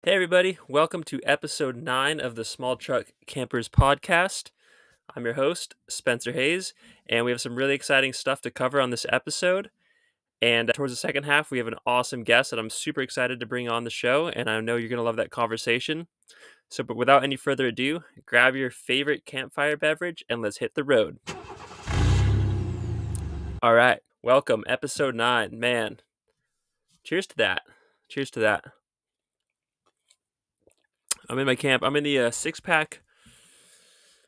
Hey, everybody, welcome to episode 9 of the Small Truck Campers podcast. I'm your host, Spencer Hayes, and we have some really exciting stuff to cover on this episode. And towards the second half, we have an awesome guest that I'm super excited to bring on the show, and I know you're going to love that conversation. But without any further ado, grab your favorite campfire beverage and let's hit the road. All right, welcome, episode 9. Man, cheers to that. Cheers to that. I'm in my camp. I'm in the Six Pack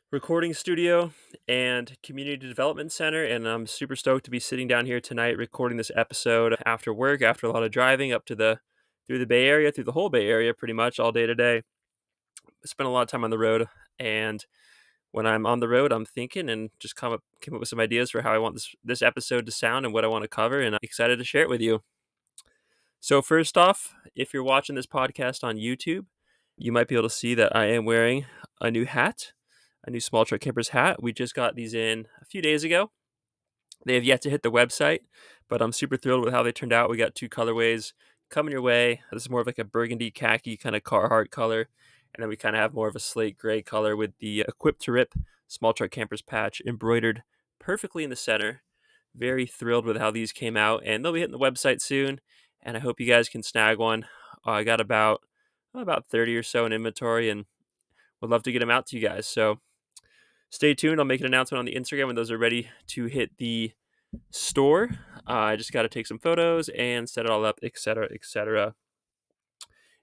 recording studio and community development center, and I'm super stoked to be sitting down here tonight recording this episode after work, after a lot of driving up to through the Bay Area, through the whole Bay Area pretty much all day today. I spent a lot of time on the road, and when I'm on the road I'm thinking and just came up with some ideas for how I want this episode to sound and what I want to cover, and I'm excited to share it with you. So first off, if you're watching this podcast on YouTube, you might be able to see that I am wearing a new hat, a new Small Truck Campers hat. We just got these in a few days ago. They have yet to hit the website, but I'm super thrilled with how they turned out. We got two colorways coming your way. This is more of like a burgundy khaki kind of Carhartt color, and then we kind of have more of a slate gray color with the Equipped to Rip Small Truck Campers patch embroidered perfectly in the center. Very thrilled with how these came out, and they'll be hitting the website soon, and I hope you guys can snag one. I got about 30 or so in inventory, and would love to get them out to you guys. So stay tuned. I'll make an announcement on the Instagram when those are ready to hit the store. I just got to take some photos and set it all up, etc., etc.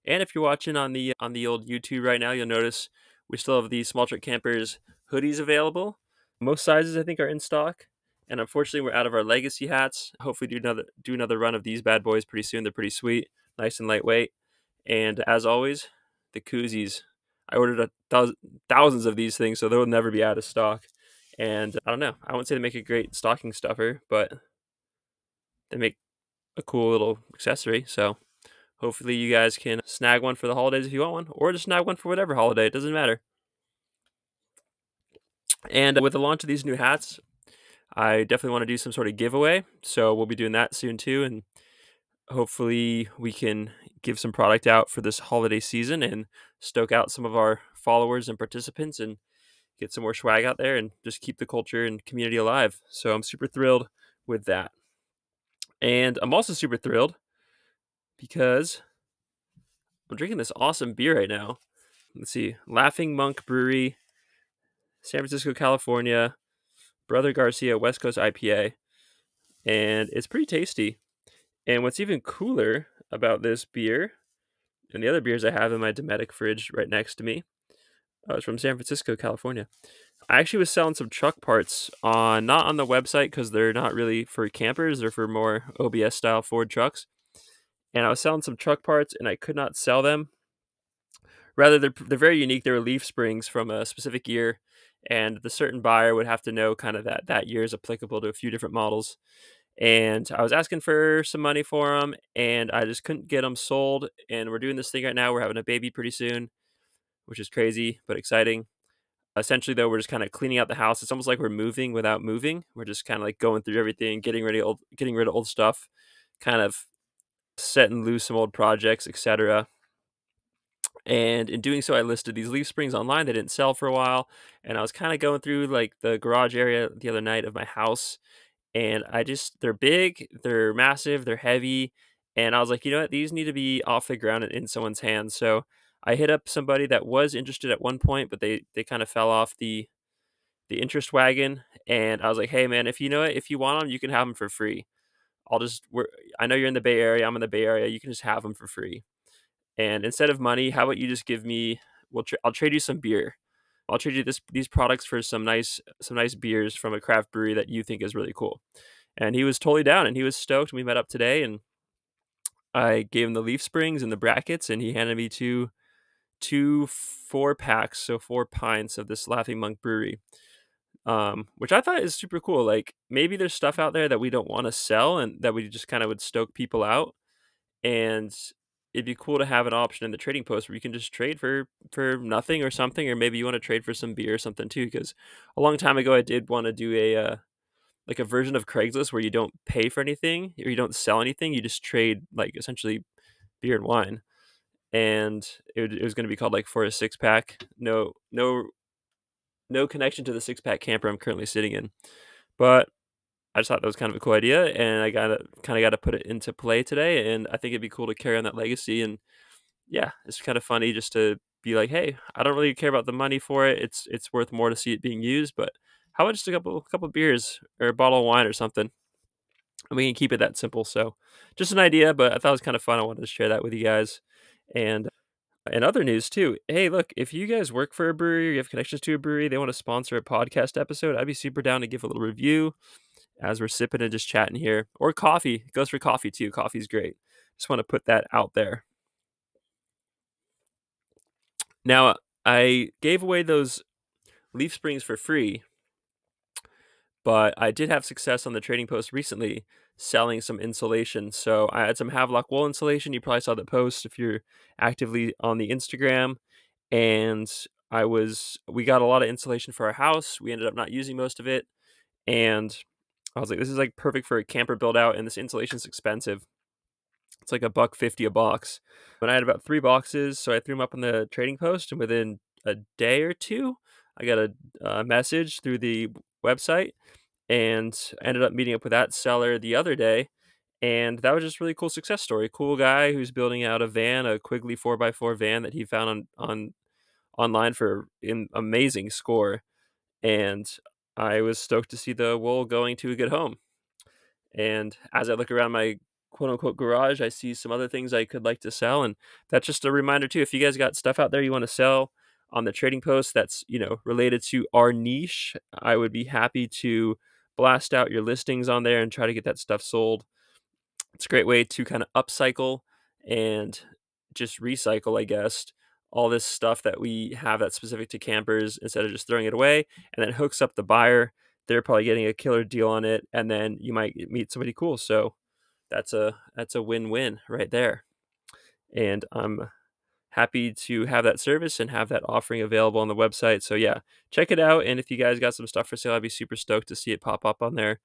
And if you're watching on the old YouTube right now, you'll notice we still have the Small Truck Campers hoodies available. Most sizes I think are in stock. And unfortunately, we're out of our legacy hats. Hopefully, do another run of these bad boys pretty soon. They're pretty sweet, nice and lightweight. And as always, the koozies. I ordered thousands of these things, so they'll never be out of stock. And I don't know. I wouldn't say they make a great stocking stuffer, but they make a cool little accessory. So hopefully, you guys can snag one for the holidays if you want one, or just snag one for whatever holiday. It doesn't matter. And with the launch of these new hats, I definitely want to do some sort of giveaway. So we'll be doing that soon too. And hopefully we can give some product out for this holiday season and stoke out some of our followers and participants and get some more swag out there and just keep the culture and community alive. So I'm super thrilled with that. And I'm also super thrilled because I'm drinking this awesome beer right now. Let's see, Laughing Monk Brewery, San Francisco, California, Brother Garcia West Coast IPA. And it's pretty tasty. And what's even cooler about this beer and the other beers I have in my Dometic fridge right next to me, it's from San Francisco, California. I actually was selling some truck parts not on the website because they're not really for campers. They're for more OBS style Ford trucks. And I was selling some truck parts and I could not sell them. Rather, they're very unique. They were leaf springs from a specific year, and the certain buyer would have to know kind of that year is applicable to a few different models. And I was asking for some money for them, and I just couldn't get them sold. And we're doing this thing right now. We're having a baby pretty soon, which is crazy but exciting. Essentially, though, we're just kind of cleaning out the house. It's almost like we're moving without moving. We're just kind of like going through everything, getting rid of old stuff, kind of setting loose some old projects, etc. And in doing so, I listed these leaf springs online. They didn't sell for a while, and I was kind of going through like the garage area the other night of my house, and they're big, they're massive, they're heavy, and I was like, you know what, these need to be off the ground and in someone's hands. So I hit up somebody that was interested at one point, but they kind of fell off the interest wagon, and I was like, hey man, if you know it, if you want them, you can have them for free. I know you're in the Bay Area, I'm in the Bay Area, you can just have them for free. And instead of money, how about you just give me? I'll trade you some beer. I'll trade you these products for some nice beers from a craft brewery that you think is really cool. And he was totally down, and he was stoked. We met up today, and I gave him the leaf springs and the brackets, and he handed me two 4-packs, so 4 pints of this Laughing Monk Brewery, which I thought is super cool. Like maybe there's stuff out there that we don't want to sell, and that we just kind of would stoke people out, and it'd be cool to have an option in the trading post where you can just trade for nothing or something, or maybe you want to trade for some beer or something too. Because a long time ago, I did want to do like a version of Craigslist where you don't pay for anything or you don't sell anything, you just trade like essentially beer and wine. and it was going to be called like For a Six Pack. No connection to the six pack camper I'm currently sitting in, but I just thought that was kind of a cool idea, and I got to put it into play today. And I think it'd be cool to carry on that legacy. And yeah, it's kind of funny just to be like, hey, I don't really care about the money for it. It's worth more to see it being used, but how about just a couple beers or a bottle of wine or something? And we can keep it that simple. So just an idea, but I thought it was kind of fun. I wanted to share that with you guys. And in other news too, hey, look, if you guys work for a brewery or you have connections to a brewery, they want to sponsor a podcast episode, I'd be super down to give a little review as we're sipping and just chatting here. Or coffee. It goes for coffee too. Coffee's great. Just want to put that out there. Now, I gave away those Leaf Springs for free, but I did have success on the Trading Post recently selling some insulation. So I had some Havelock wool insulation. You probably saw that post if you're actively on the Instagram. And we got a lot of insulation for our house. We ended up not using most of it. And I was like, this is like perfect for a camper build out, and this insulation's expensive. It's like $1.50 a box. And I had about 3 boxes, so I threw them up on the Trading Post, and within a day or two, I got a message through the website, and ended up meeting up with that seller the other day. And that was just a really cool success story. Cool guy who's building out a van, a Quigley 4x4 van that he found on online for an amazing score. And I was stoked to see the wool going to a good home. And as I look around my quote unquote garage, I see some other things I could like to sell. And that's just a reminder too. If you guys got stuff out there you want to sell on the Trading Post that's, related to our niche, I would be happy to blast out your listings on there and try to get that stuff sold. It's a great way to kind of upcycle and just recycle, I guess, all this stuff that we have that's specific to campers instead of just throwing it away, and then hooks up the buyer. They're probably getting a killer deal on it, and then you might meet somebody cool. So that's a win-win right there. And I'm happy to have that service and have that offering available on the website. So yeah, check it out. And if you guys got some stuff for sale, I'd be super stoked to see it pop up on there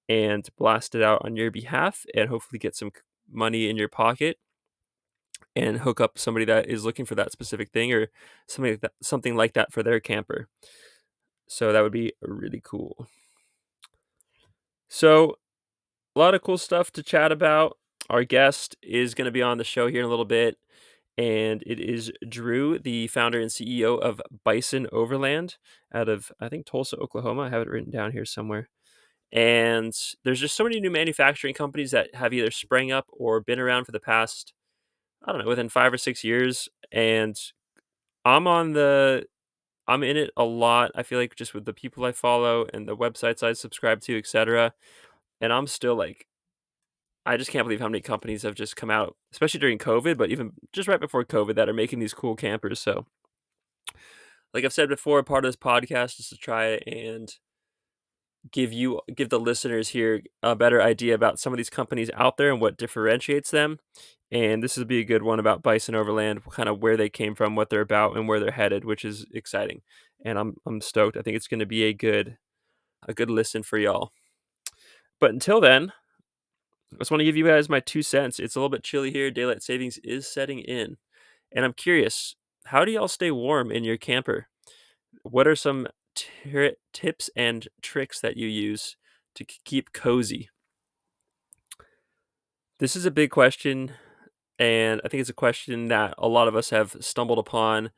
and blast it out on your behalf, and hopefully get some money in your pocket and hook up somebody that is looking for that specific thing, or something like that for their camper. So that would be really cool. So a lot of cool stuff to chat about. Our guest is going to be on the show here in a little bit, and it is Drew, the founder and CEO of Bison Overland out of, I think, Tulsa, Oklahoma. I have it written down here somewhere. And there's just so many new manufacturing companies that have either sprang up or been around for the past, I don't know, within 5 or 6 years. And I'm on the I'm in it a lot. I feel like just with the people I follow and the websites I subscribe to, etc. And I'm still like, I just can't believe how many companies have just come out, especially during COVID, but even just right before COVID, that are making these cool campers. So, like I've said before, part of this podcast is to try and give the listeners here a better idea about some of these companies out there and what differentiates them. And this would be a good one about Bison Overland, kind of where they came from, what they're about, and where they're headed, which is exciting. And I'm stoked. I think it's going to be a good listen for y'all. But until then, I just want to give you guys my 2 cents. It's a little bit chilly here. Daylight savings is setting in, and I'm curious, how do y'all stay warm in your camper? What are some tips and tricks that you use to keep cozy? This is a big question, and I think it's a question that a lot of us have stumbled upon,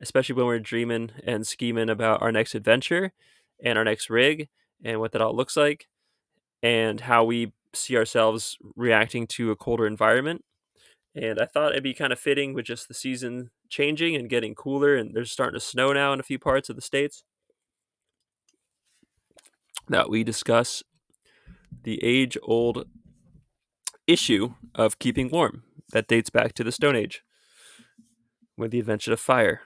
especially when we're dreaming and scheming about our next adventure and our next rig and what that all looks like, and how we see ourselves reacting to a colder environment. And I thought it'd be kind of fitting with just the season changing and getting cooler, and there's starting to snow now in a few parts of the states, that we discuss the age old issue of keeping warm that dates back to the Stone Age with the invention of fire.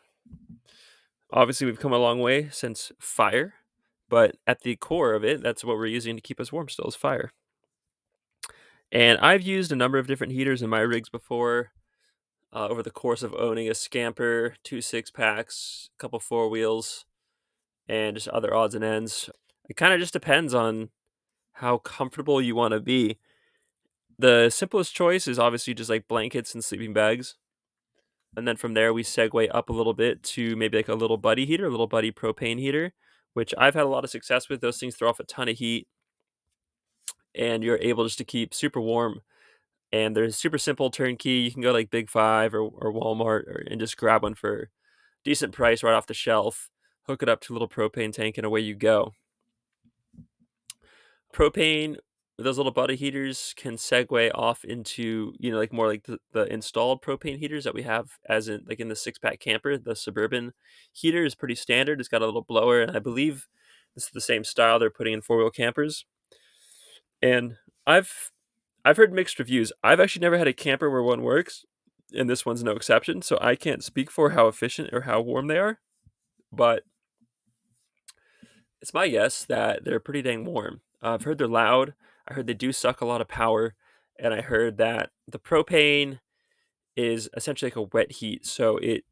Obviously, we've come a long way since fire, but at the core of it, that's what we're using to keep us warm still, is fire. And I've used a number of different heaters in my rigs before, over the course of owning a Scamper, 2 6-packs, a couple 4 wheels, and just other odds and ends. It kind of just depends on how comfortable you want to be. The simplest choice is obviously just like blankets and sleeping bags. And then from there, we segue up a little bit to maybe like a little buddy heater, a little buddy propane heater, which I've had a lot of success with. Those things throw off a ton of heat, and you're able just to keep super warm. And they're super simple, turnkey. You can go like Big Five or Walmart and just grab one for decent price right off the shelf, hook it up to a little propane tank, and away you go. Propane, those little buddy heaters can segue off into, like more like the installed propane heaters that we have as in like in the 6-pack camper. The Suburban heater is pretty standard. It's got a little blower, and I believe this is the same style they're putting in 4-wheel campers. And I've heard mixed reviews. I've actually never had a camper where one works, and this one's no exception, so I can't speak for how efficient or how warm they are, but it's my guess that they're pretty dang warm. I've heard they're loud. I heard they do suck a lot of power, and I heard that the propane is essentially like a wet heat, so it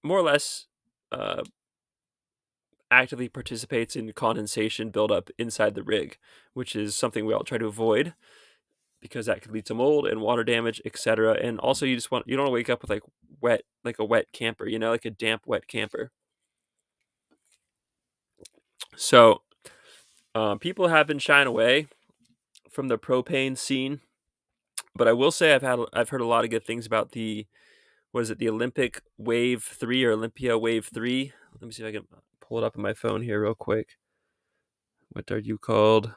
more or less uh, actively participates in condensation buildup inside the rig, which is something we all try to avoid because that could lead to mold and water damage, etc. And also, you don't want to wake up with like a wet camper, like a damp, wet camper. So people have been shying away from the propane scene, but I will say I've heard a lot of good things about the Olympic Wave 3 or Olympia Wave 3. Let me see if I can pull it up on my phone here real quick. What are you called?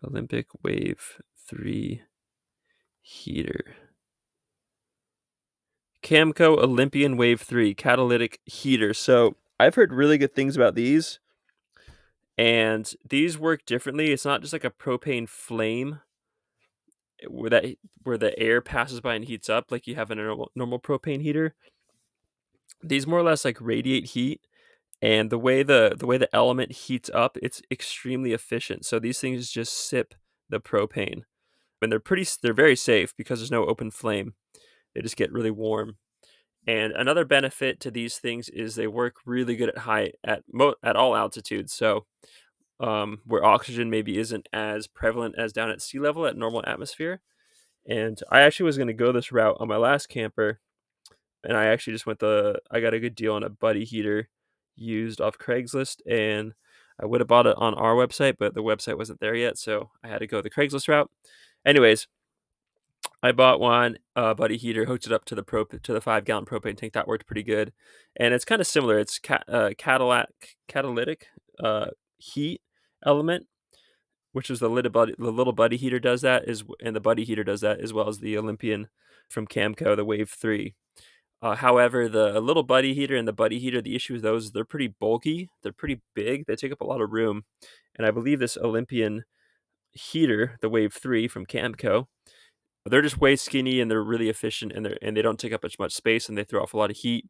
Olympic Wave 3 heater. Camco Olympian Wave 3 catalytic heater. So I've heard really good things about these, and these work differently. It's not just like a propane flame where the air passes by and heats up like you have in a normal propane heater. These more or less like radiate heat, and the way the element heats up, it's extremely efficient. So these things just sip the propane, and they're very safe because there's no open flame. They just get really warm. And another benefit to these things is they work really good at all altitudes. So where oxygen maybe isn't as prevalent as down at sea level at normal atmosphere. And I actually was going to go this route on my last camper, and I actually just I got a good deal on a buddy heater used off Craigslist, and I would have bought it on our website, but the website wasn't there yet, so I had to go the Craigslist route. Anyways, I bought one buddy heater, hooked it up to the 5-gallon propane tank. That worked pretty good, and it's kind of similar. It's catalytic heat element, which is the little buddy heater does that, and the buddy heater does that as well as the Olympian from Camco, the Wave 3. However, the little buddy heater and the buddy heater, the issue with those, they're pretty bulky, they're pretty big, they take up a lot of room, and I believe this Olympian heater, the Wave 3 from Camco, they're just way skinny and they're really efficient, and they don't take up as much space, and they throw off a lot of heat.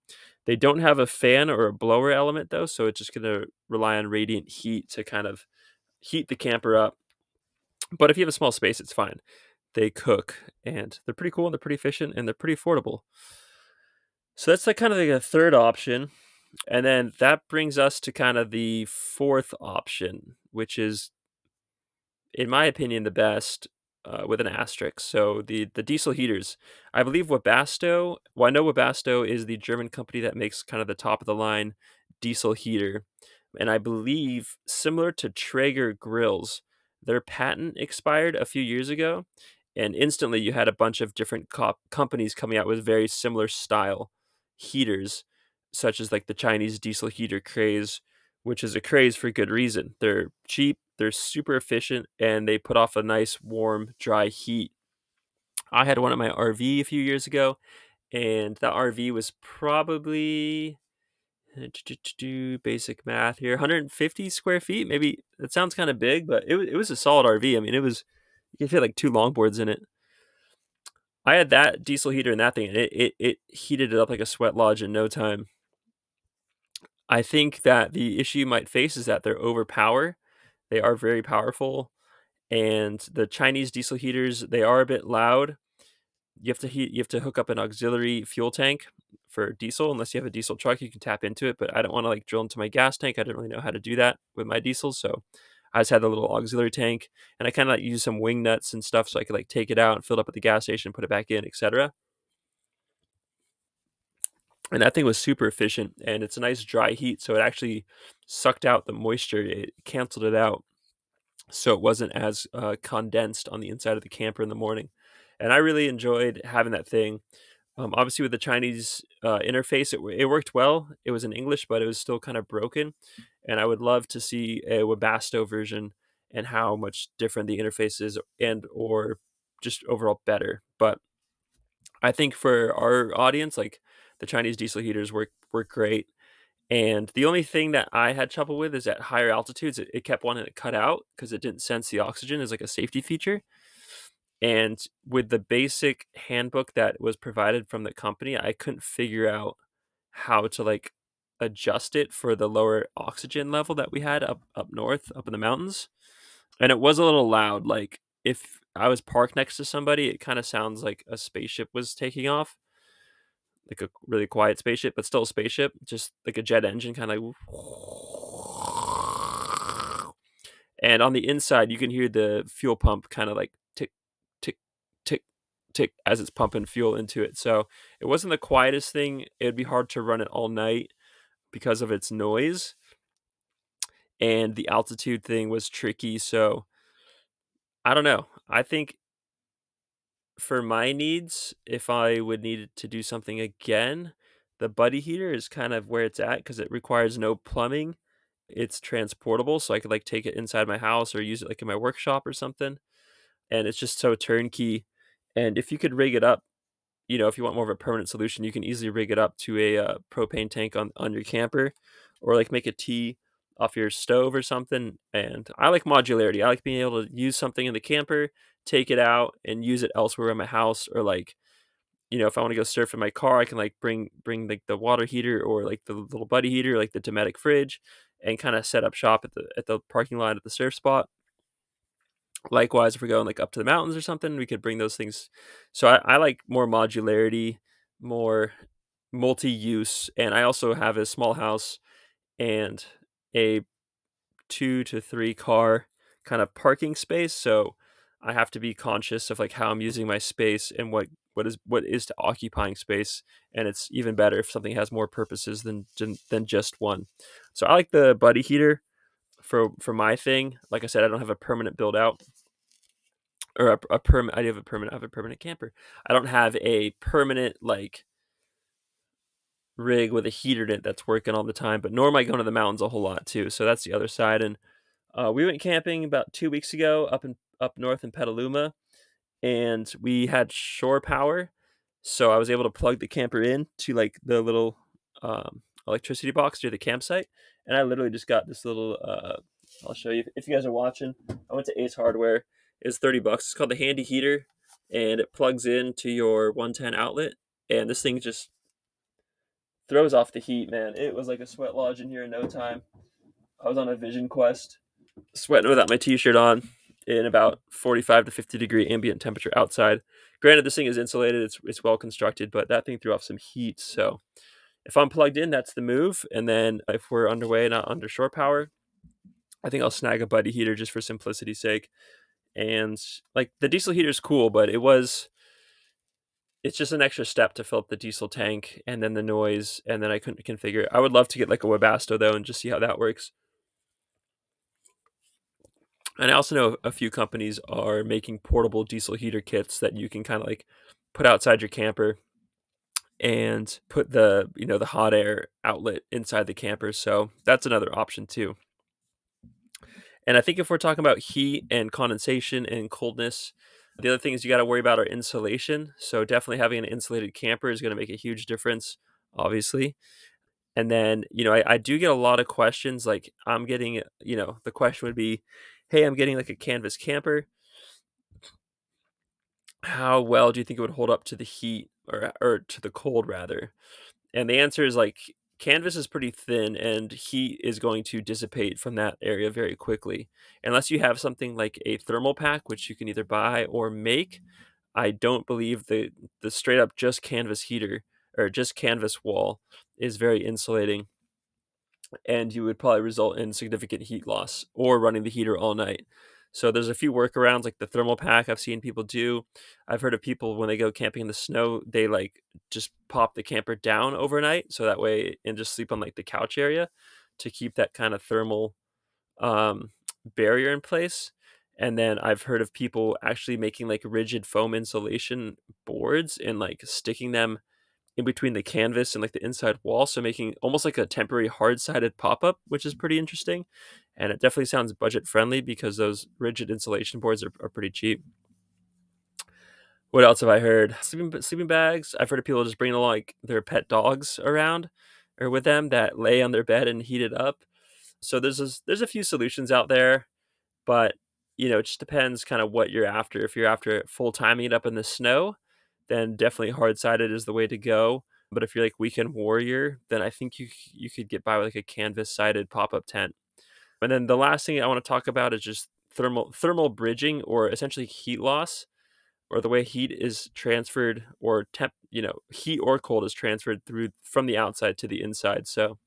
They don't have a fan or a blower element though, so it's just going to rely on radiant heat to kind of heat the camper up. But if you have a small space, it's fine. They cook, and they're pretty cool, and they're pretty efficient, and they're pretty affordable. So that's like kind of like a third option. And then that brings us to kind of the fourth option, which is, in my opinion, the best, with an asterisk. So the diesel heaters. I believe Webasto, well, I know Webasto is the German company that makes kind of the top of the line diesel heater. And I believe, similar to Traeger grills, their patent expired a few years ago. And instantly you had a bunch of different companies coming out with very similar style heaters, such as like the Chinese diesel heater craze, which is a craze for good reason. They're cheap, they're super efficient, and they put off a nice, warm, dry heat. I had one at my RV a few years ago, and that RV was probably, do basic math here, 150 square feet. Maybe that sounds kind of big, but it was a solid RV. I mean, you could fit like 2 longboards in it. I had that diesel heater in that thing, and it heated it up like a sweat lodge in no time. I think that the issue you might face is that they're overpower. They are very powerful, and the Chinese diesel heaters, they are a bit loud. You have to hook up an auxiliary fuel tank for diesel. Unless you have a diesel truck, you can tap into it, but I don't want to like drill into my gas tank. I didn't really know how to do that with my diesel, so I just had the little auxiliary tank, and I kind of like use some wing nuts and stuff so I could like take it out and fill it up at the gas station, put it back in, etc. and that thing was super efficient, and it's a nice dry heat, so it actually sucked out the moisture. It canceled it out, so it wasn't as condensed on the inside of the camper in the morning. And I really enjoyed having that thing. Obviously, with the Chinese interface, it worked well. It was in English, but it was still kind of broken. And I would love to see a Webasto version and how much different the interface is, and or just overall better. But I think for our audience, like, the Chinese diesel heaters work great. And the only thing that I had trouble with is at higher altitudes, it kept wanting to cut out because it didn't sense the oxygen as like a safety feature. And with the basic handbook that was provided from the company, I couldn't figure out how to like adjust it for the lower oxygen level that we had up north, up in the mountains. And it was a little loud. Like, if I was parked next to somebody, it kind of sounds like a spaceship was taking off, like a really quiet spaceship, but still a spaceship, just like a jet engine, kind of like. And on the inside, you can hear the fuel pump kind of like tick, tick, tick, tick as it's pumping fuel into it. So it wasn't the quietest thing. It would be hard to run it all night because of its noise. And the altitude thing was tricky. So I don't know. I think for my needs, if I would need to do something again, the buddy heater is kind of where it's at because it requires no plumbing. It's transportable, so I could like take it inside my house or use it like in my workshop or something. And it's just so turnkey. And if you could rig it up, if you want more of a permanent solution, you can easily rig it up to a propane tank on your camper, or like make a tea off your stove or something. And I like modularity. I like being able to use something in the camper, take it out, and use it elsewhere in my house. Or like, if I want to go surf in my car, I can like bring like the water heater or like the little buddy heater, like the Dometic fridge, and kind of set up shop at the parking lot at the surf spot. Likewise, if we're going like up to the mountains or something, we could bring those things. So I like more modularity, more multi-use, and I also have a small house and a 2 to 3 car kind of parking space. So I have to be conscious of like how I'm using my space and what is to occupying space. And it's even better if something has more purposes than just one. So I like the buddy heater for my thing. Like I said, I don't have a permanent build out, or a permanent. I have a permanent camper. I don't have a permanent like rig with a heater in it that's working all the time. But nor am I going to the mountains a whole lot too. So that's the other side. And we went camping about 2 weeks ago up north in Petaluma, and we had shore power. So I was able to plug the camper in to like the little electricity box near the campsite, and I literally just got this little. I'll show you if you guys are watching. I went to Ace Hardware. It's $30. It's called the Handy Heater, and it plugs into your 110 outlet. And this thing just throws off the heat, man. It was like a sweat lodge in here in no time. I was on a vision quest, sweating without my t-shirt on in about 45 to 50 degree ambient temperature outside. Granted, this thing is insulated, it's well constructed, but that thing threw off some heat. So if I'm plugged in, that's the move. And then if we're underway, not under shore power, I think I'll snag a buddy heater just for simplicity's sake. And like, the diesel heater is cool, but it's just an extra step to fill up the diesel tank, and then the noise, and then I couldn't configure it. I would love to get like a Webasto though and just see how that works. And I also know a few companies are making portable diesel heater kits that you can kind of like put outside your camper and put the hot air outlet inside the camper. So that's another option too. And I think if we're talking about heat and condensation and coldness, the other things you got to worry about are insulation. So definitely having an insulated camper is going to make a huge difference, obviously. And then, I do get a lot of questions. Like, I'm getting, the question would be, hey, I'm getting like a canvas camper. How well do you think it would hold up to the heat, or to the cold rather? And the answer is like, canvas is pretty thin and heat is going to dissipate from that area very quickly. Unless you have something like a thermal pack, which you can either buy or make. I don't believe the straight up just canvas heater or just canvas wall is very insulating, and you would probably result in significant heat loss or running the heater all night. So there's a few workarounds like the thermal pack I've seen people do. I've heard of people when they go camping in the snow, they like just pop the camper down overnight so that way and just sleep on like the couch area to keep that kind of thermal um, barrier in place. And then I've heard of people actually making like rigid foam insulation boards and like sticking them in between the canvas and like the inside wall. So making almost like a temporary hard sided pop up, which is pretty interesting. And it definitely sounds budget friendly because those rigid insulation boards are pretty cheap. What else have I heard? Sleeping bags. I've heard of people just bringing along like their pet dogs around or with them that lay on their bed and heat it up. So there's a few solutions out there, but it just depends kind of what you're after. If you're after full timing it up in the snow, then definitely hard sided is the way to go. But if you're like weekend warrior, then I think you could get by with like a canvas sided pop up tent. And then the last thing I want to talk about is just thermal bridging, or essentially heat loss, or the way heat is transferred, or heat or cold is transferred through from the outside to the inside. So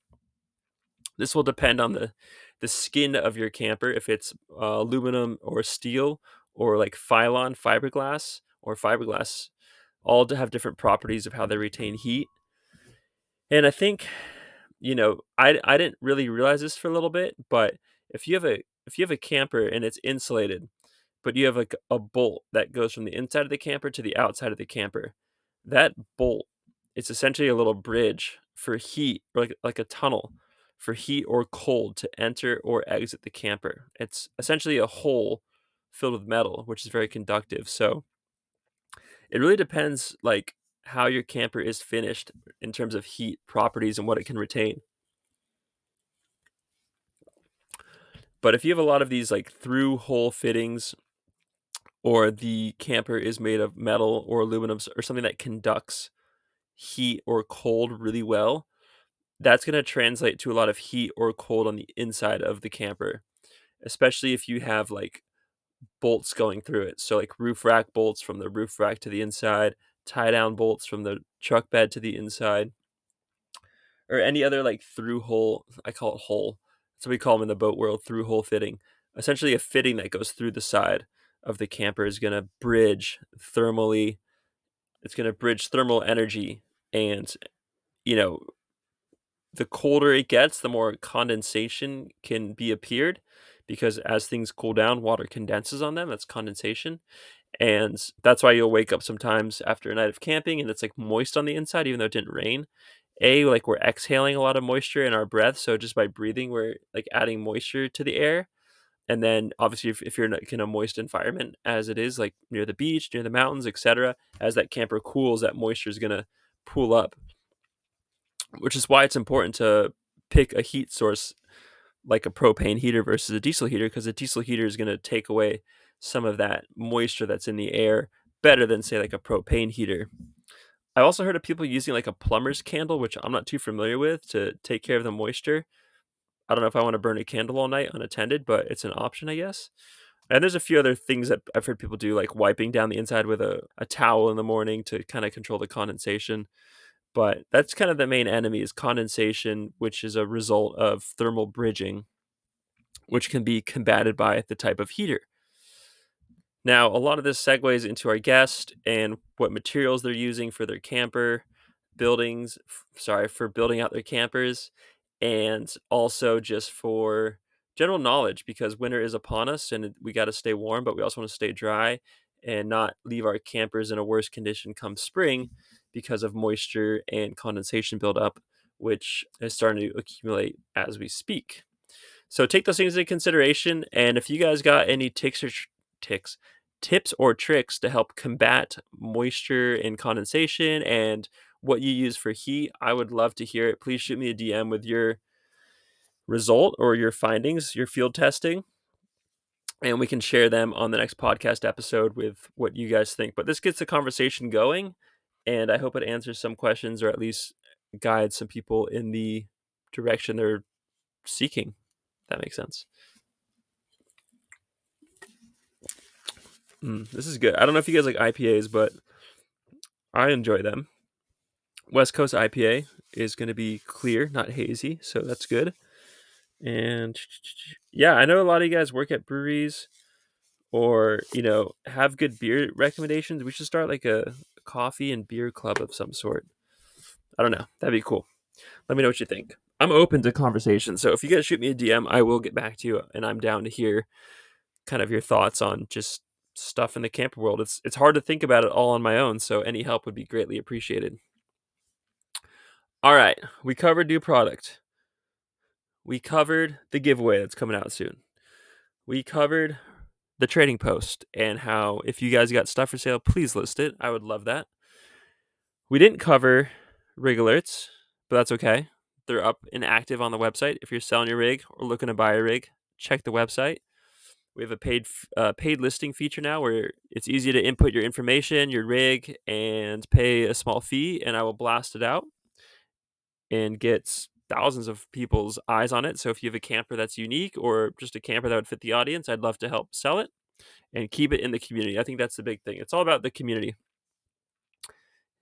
this will depend on the skin of your camper, if it's aluminum or steel, or like Phylon fiberglass or fiberglass, all to have different properties of how they retain heat. And I think, I didn't really realize this for a little bit, but if you have a camper and it's insulated, but you have like a bolt that goes from the inside of the camper to the outside of the camper, that bolt, it's essentially a little bridge for heat, or like a tunnel for heat or cold to enter or exit the camper. It's essentially a hole filled with metal, which is very conductive. So it really depends like how your camper is finished in terms of heat properties and what it can retain. But if you have a lot of these like through hole fittings, or the camper is made of metal or aluminum or something that conducts heat or cold really well, that's going to translate to a lot of heat or cold on the inside of the camper, especially if you have like bolts going through it. So, like roof rack bolts from the roof rack to the inside, tie down bolts from the truck bed to the inside, or any other like through hole. I call it hole. That's what we call them in the boat world, through hole fitting. Essentially, a fitting that goes through the side of the camper is going to bridge thermally. It's going to bridge thermal energy, and you know the colder it gets, the more condensation can be appeared, because as things cool down, water condenses on them. That's condensation. And that's why you'll wake up sometimes after a night of camping and it's like moist on the inside, even though it didn't rain. Like we're exhaling a lot of moisture in our breath. So just by breathing, we're like adding moisture to the air. And then obviously if you're in a moist environment as it is, like near the beach, near the mountains, etc., as that camper cools, that moisture is going to pool up, which is why it's important to pick a heat source like a propane heater versus a diesel heater, because a diesel heater is going to take away some of that moisture that's in the air better than, say, like a propane heater. I also heard of people using like a plumber's candle, which I'm not too familiar with, to take care of the moisture. I don't know if I want to burn a candle all night unattended, but it's an option, I guess. And there's a few other things that I've heard people do, like wiping down the inside with a towel in the morning to kind of control the condensation. But that's kind of the main enemy, is condensation, which is a result of thermal bridging, which can be combated by the type of heater. Now, a lot of this segues into our guest and what materials they're using for their camper for building out their campers, and also just for general knowledge, because winter is upon us and we got to stay warm, but we also want to stay dry and not leave our campers in a worse condition come spring because of moisture and condensation buildup, which is starting to accumulate as we speak. So take those things into consideration. And if you guys got any tips or tricks to help combat moisture and condensation, and what you use for heat, I would love to hear it. Please shoot me a DM with your result or your findings, your field testing, and we can share them on the next podcast episode with what you guys think. But this gets the conversation going, and I hope it answers some questions, or at least guides some people in the direction they're seeking. That makes sense. This is good. I don't know if you guys like IPAs, but I enjoy them. West Coast IPA is going to be clear, not hazy, so that's good. And yeah, I know a lot of you guys work at breweries. or, have good beer recommendations. We should start like a coffee and beer club of some sort. I don't know. That'd be cool. Let me know what you think. I'm open to conversation. So if you guys shoot me a DM, I will get back to you, and I'm down to hear kind of your thoughts on just stuff in the camper world. It's hard to think about it all on my own, so any help would be greatly appreciated. All right, we covered new product. We covered the giveaway that's coming out soon. We covered the trading post and how if you guys got stuff for sale, please list it. I would love that. We didn't cover rig alerts, but that's okay. They're up and active on the website. If you're selling your rig or looking to buy a rig, check the website. We have a paid listing feature now where it's easy to input your information, your rig, and pay a small fee, and I will blast it out and get thousands of people's eyes on it. So if you have a camper that's unique or just a camper that would fit the audience, I'd love to help sell it and keep it in the community. I think that's the big thing. It's all about the community,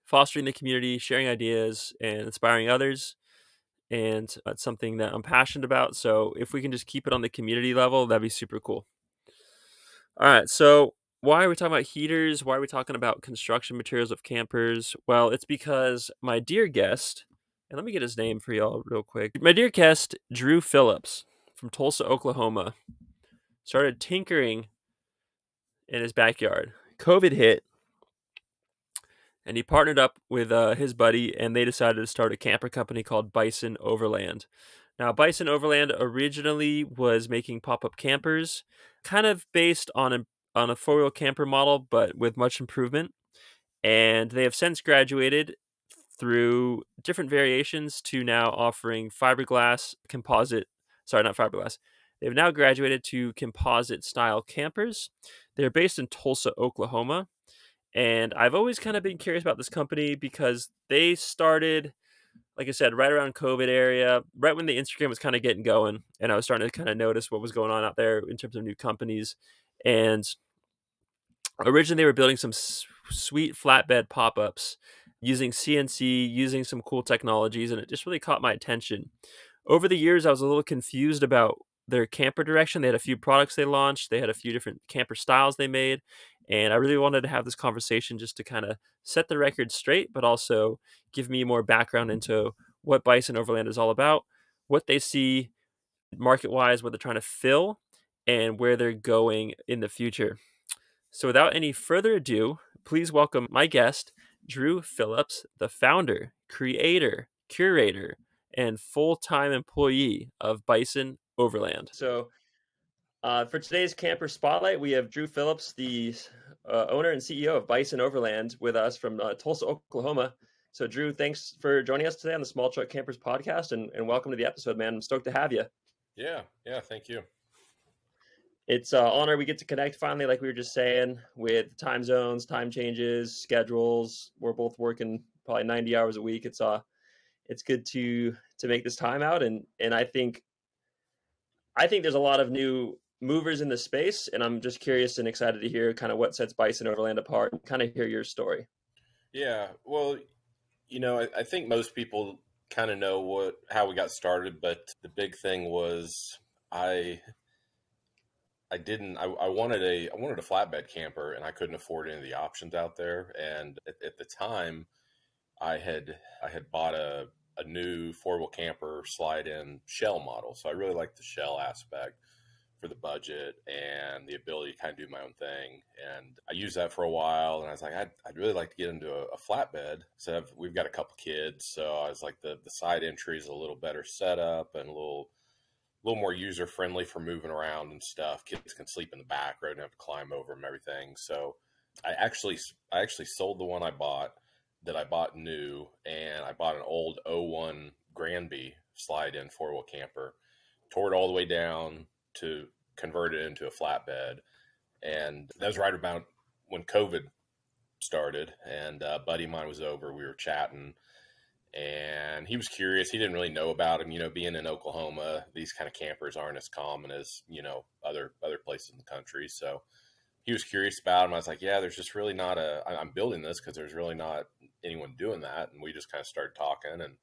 fostering the community, sharing ideas, and inspiring others. And that's something that I'm passionate about. So if we can just keep it on the community level, that'd be super cool. All right, so why are we talking about heaters? Why are we talking about construction materials of campers? Well, it's because my dear guest, and let me get his name for y'all real quick. My dear guest, Drew Phillips from Tulsa, Oklahoma, started tinkering in his backyard. COVID hit, and he partnered up with his buddy, and they decided to start a camper company called Bison Overland. Now, Bison Overland originally was making pop-up campers, kind of based on a four-wheel camper model, but with much improvement. And they have since graduated through different variations to now offering fiberglass composite. Sorry, not fiberglass. They've now graduated to composite style campers. They're based in Tulsa, Oklahoma. And I've always kind of been curious about this company because they started, like I said, right around COVID area, right when the Instagram was kind of getting going, and I was starting to kind of notice what was going on out there in terms of new companies. And originally, they were building some sweet flatbed pop-ups using CNC, using some cool technologies, and it just really caught my attention. Over the years, I was a little confused about their camper direction. They had a few products they launched. They had a few different camper styles they made. And I really wanted to have this conversation just to kind of set the record straight, but also give me more background into what Bison Overland is all about, what they see market wise, what they're trying to fill, and where they're going in the future. So, without any further ado, please welcome my guest, Drew Phillips, the founder, creator, curator, and full time employee of Bison Overland. So, for today's Camper Spotlight, we have Drew Phillips, the owner and CEO of Bison Overland, with us from Tulsa, Oklahoma. So, Drew, thanks for joining us today on the Small Truck Campers podcast, and welcome to the episode, man. I'm stoked to have you. Yeah, thank you. It's an honor we get to connect finally, like we were just saying, with time zones, time changes, schedules. We're both working probably 90 hours a week. It's good to make this time out, and I think there's a lot of new movers in the space, and I'm just curious and excited to hear kind of what sets Bison Overland apart and kind of hear your story. Yeah, well, I think most people kind of know how we got started, but the big thing was I wanted a flatbed camper, and I couldn't afford any of the options out there. And at the time, I had bought a new four-wheel camper slide-in shell model, so I really liked the shell aspect for the budget and the ability to kind of do my own thing. And I used that for a while, and I was like, I'd really like to get into a flatbed. So we've got a couple kids, so I was like, the side entry is a little better setup and a little more user friendly for moving around and stuff. Kids can sleep in the back, right? Don't have to climb over them and everything. So I actually sold the one that I bought new, and I bought an old '01 Granby slide-in four-wheel camper, tore it all the way down to convert it into a flatbed. And that was right about when COVID started, and a buddy of mine was over. We were chatting, and he was curious. He didn't really know about them. Being in Oklahoma, these kind of campers aren't as common as, other places in the country. So he was curious about them. I was like, yeah, there's just really not I'm building this because there's really not anyone doing that. And we just kind of started talking, and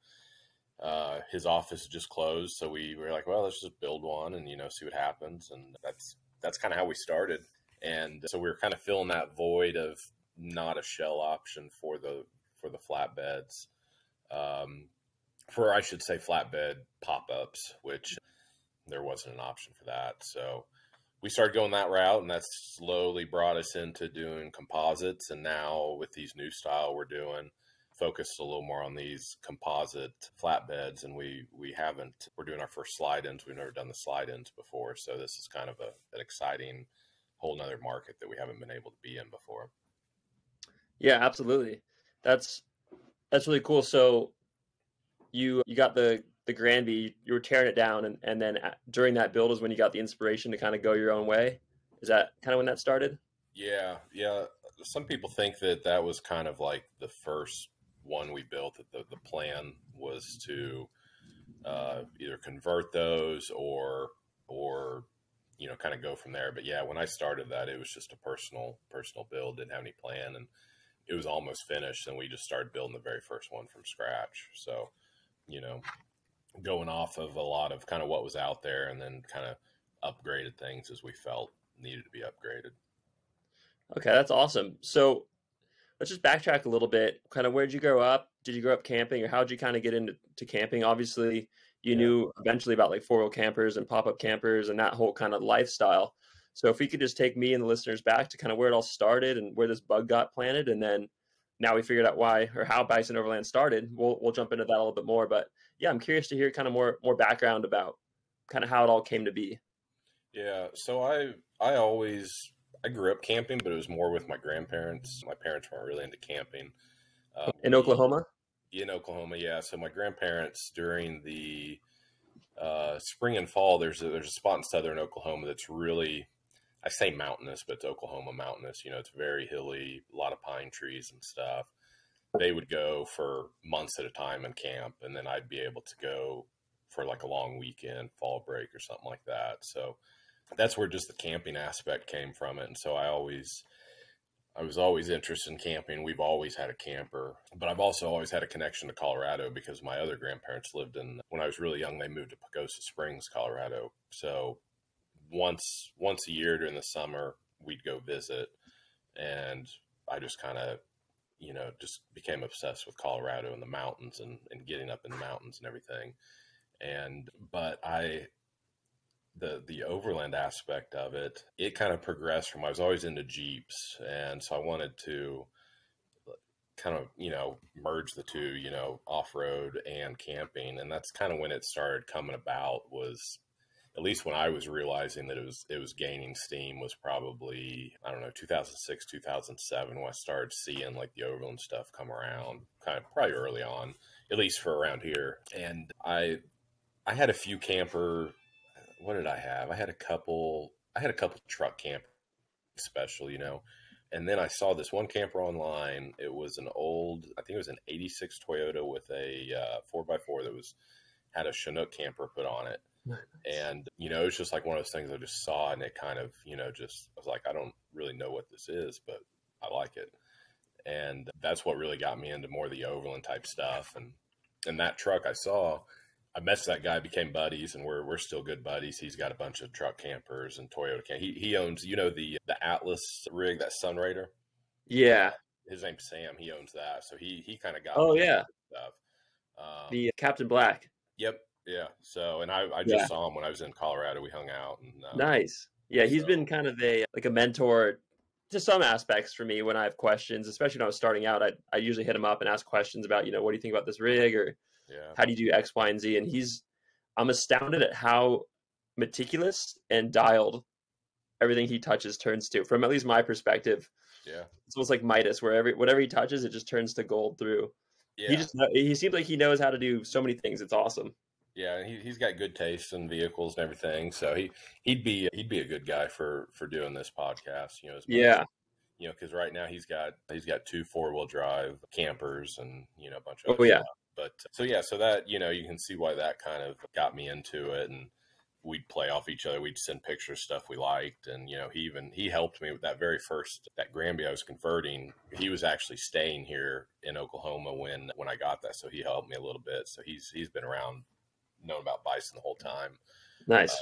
his office just closed. So we were like, well, let's just build one and, see what happens. And that's kind of how we started. And so we were kind of filling that void of not a shell option for the flatbeds, um, for I should say flatbed pop-ups, which there wasn't an option for that. So we started going that route, and that's slowly brought us into doing composites. And now with these new style we're doing, focused a little more on these composite flatbeds. And we're doing our first slide-ins. We've never done the slide-ins before. So this is kind of an exciting whole nother market that we haven't been able to be in before. Yeah, absolutely. That's really cool. So you got the Granby, you were tearing it down, and then during that build is when you got the inspiration to kind of go your own way. Is that kind of when that started? Yeah, yeah. Some people think that was kind of like the first one we built. That the plan was to either convert those or kind of go from there. But yeah, when I started that, it was just a personal build. Didn't have any plan, and it was almost finished, and we just started building the very first one from scratch. So, you know, going off of a lot of kind of what was out there, and then kind of upgraded things as we felt needed to be upgraded. Okay, that's awesome. So let's just backtrack a little bit. Kind of where'd you grow up? Did you grow up camping, or how'd you kind of get into camping? Obviously, you Yeah. knew eventually about like four-wheel campers and pop-up campers and that whole kind of lifestyle. So if we could just take me and the listeners back to kind of where it all started and where this bug got planted, and then now we figured out why or how Bison Overland started, we'll jump into that a little bit more. But yeah, I'm curious to hear kind of more background about kind of how it all came to be. Yeah. So I grew up camping, but it was more with my grandparents. My parents weren't really into camping. In We Oklahoma? In Oklahoma, yeah. So my grandparents during the spring and fall, there's a spot in southern Oklahoma that's really, I say mountainous, but it's Oklahoma mountainous. It's very hilly, a lot of pine trees and stuff. They would go for months at a time and camp, and then I'd be able to go for like a long weekend, fall break or something like that. So that's where just the camping aspect came from it. And so I was always interested in camping. We've always had a camper, but I've also always had a connection to Colorado because my other grandparents when I was really young, they moved to Pagosa Springs, Colorado. So once a year during the summer, we'd go visit, and I just kind of, just became obsessed with Colorado and the mountains and getting up in the mountains and everything. But the overland aspect of it kind of progressed from, I was always into Jeeps. And so I wanted to kind of, merge the two, off-road and camping. And that's kind of when it started coming about, was at least when I was realizing that it was gaining steam, was probably, I don't know, 2006, 2007, when I started seeing like the overland stuff come around, kind of probably early on, at least for around here. And I had a few camper, what did I have? I had a couple truck campers, special, and then I saw this one camper online. It was an old, I think it was an 86 Toyota with a 4x4 that had a Chinook camper put on it. And, it was just like one of those things I just saw, and it kind of, just, I was like, I don't really know what this is, but I like it. And that's what really got me into more of the overland type stuff. And that truck I met that guy, became buddies, and we're still good buddies. He's got a bunch of truck campers and Toyota He owns, the Atlas rig, that Sun Raider. Yeah. His name's Sam. He owns that, so he kind of got Oh me into yeah. stuff. The Captain Black. Yep. Yeah. So, and I Yeah. just saw him when I was in Colorado. We hung out, and Nice. Yeah, he's so been kind of a mentor to some aspects for me when I have questions, especially when I was starting out. I usually hit him up and ask questions about, what do you think about this rig, or yeah, how do you do X, Y, and Z? And I'm astounded at how meticulous and dialed everything he touches turns to. From at least my perspective, yeah, it's almost like Midas, where whatever he touches, it just turns to gold through. yeah. He seems like he knows how to do so many things. It's awesome. Yeah, and he's got good taste in vehicles and everything. So he'd be a good guy for doing this podcast. As much, Yeah. because right now he's got two 4-wheel drive campers and a bunch of Oh other yeah. stuff. But so yeah, so that you can see why that kind of got me into it, and we'd play off each other. We'd send pictures, stuff we liked, and he helped me with that very first, that Granby I was converting. He was actually staying here in Oklahoma when I got that, so he helped me a little bit. So he's been around, known about Bison the whole time. Nice.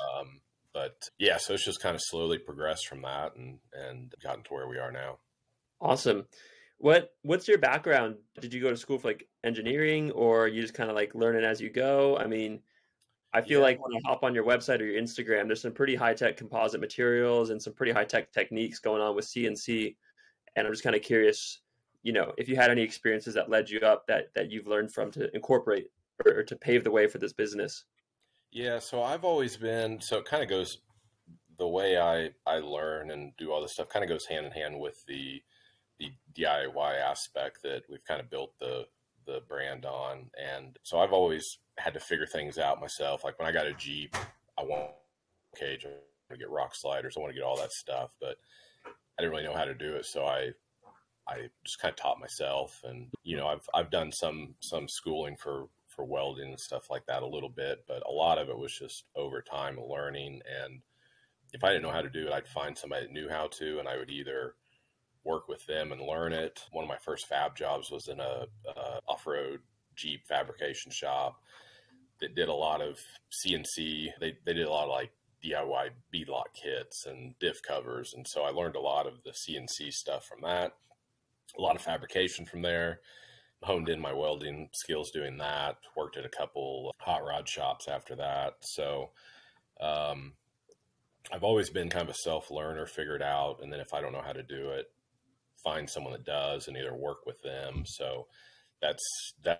But yeah, so it's just kind of slowly progressed from that and gotten to where we are now. Awesome. What's your background? Did you go to school for like engineering, or you just kind of like learning as you go? I mean, I feel Yeah. like when I hop on your website or your Instagram, there's some pretty high tech composite materials and some pretty high tech techniques going on with CNC. And I'm just kind of curious, if you had any experiences that led you up that you've learned from to incorporate or to pave the way for this business. Yeah, so I've always been, so it kind of goes, the way I learn and do all this stuff kind of goes hand in hand with the DIY aspect that we've kind of built the brand on. And so I've always had to figure things out myself. Like when I got a Jeep, I want a cage, I want to get rock sliders, I want to get all that stuff, but I didn't really know how to do it. So I just kind of taught myself, and I've done some schooling for welding and stuff like that a little bit, but a lot of it was just over time learning. And if I didn't know how to do it, I'd find somebody that knew how to, and I would either work with them and learn it. One of my first fab jobs was in a off-road Jeep fabrication shop that did a lot of CNC. They did a lot of like DIY beadlock kits and diff covers, and so I learned a lot of the CNC stuff from that. A lot of fabrication from there. Honed in my welding skills doing that. Worked at a couple hot rod shops after that. So um, I've always been kind of a self learner, figure it out, and then if I don't know how to do it, find someone that does and either work with them. So that's a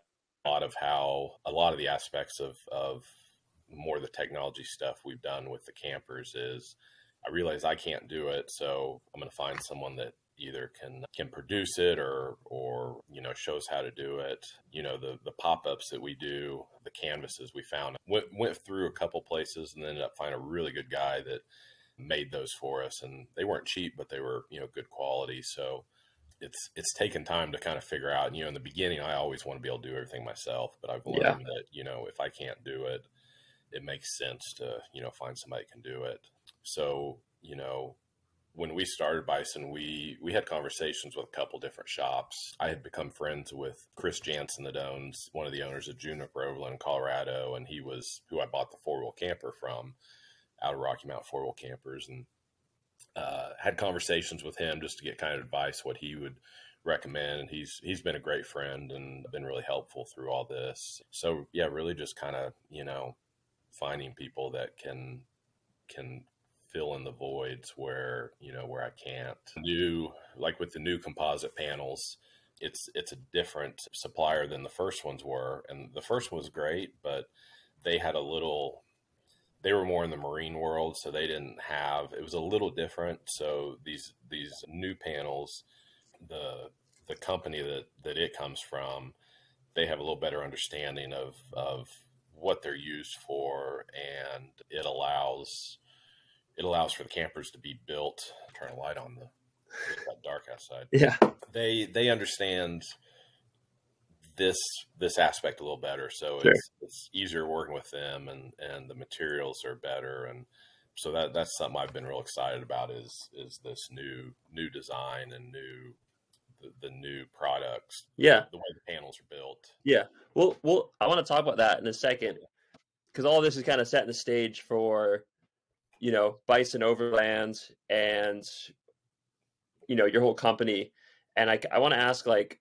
lot of how a lot of the aspects of more of the technology stuff we've done with the campers is I realize I can't do it, so I'm going to find someone that either can produce it or shows how to do it. The pop-ups that we do, the canvases we found, went through a couple places and then ended up finding a really good guy that made those for us, and they weren't cheap, but they were good quality. So it's taken time to kind of figure out. And, in the beginning, I always want to be able to do everything myself, but I've Yeah. learned that if I can't do it, it makes sense to find somebody that can do it. So when we started Bison, we had conversations with a couple different shops. I had become friends with Chris Jansen that owns one of the owners of Juniper Overland in Colorado, and he was who I bought the four-wheel camper from out of Rocky Mountain Four Wheel Campers, and had conversations with him just to get kind of advice what he would recommend. And he's been a great friend and been really helpful through all this. So yeah, really just kind of finding people that can fill in the voids where I can't. New, like with the new composite panels, it's a different supplier than the first ones were, and the first one was great, but they had they were more in the marine world, so they didn't have, it was a little different. So these new panels, the company that it comes from, they have a little better understanding of what they're used for, and it allows for the campers to be built. Turn a light on, it's got dark outside. Yeah. They understand this aspect a little better, so Sure. it's easier working with them, and the materials are better, and so that's something I've been real excited about is this new design and the new products, Yeah. the way the panels are built. Yeah. Well, I want to talk about that in a second because all this is kind of setting the stage for, Bison Overland and, your whole company. And I want to ask, like,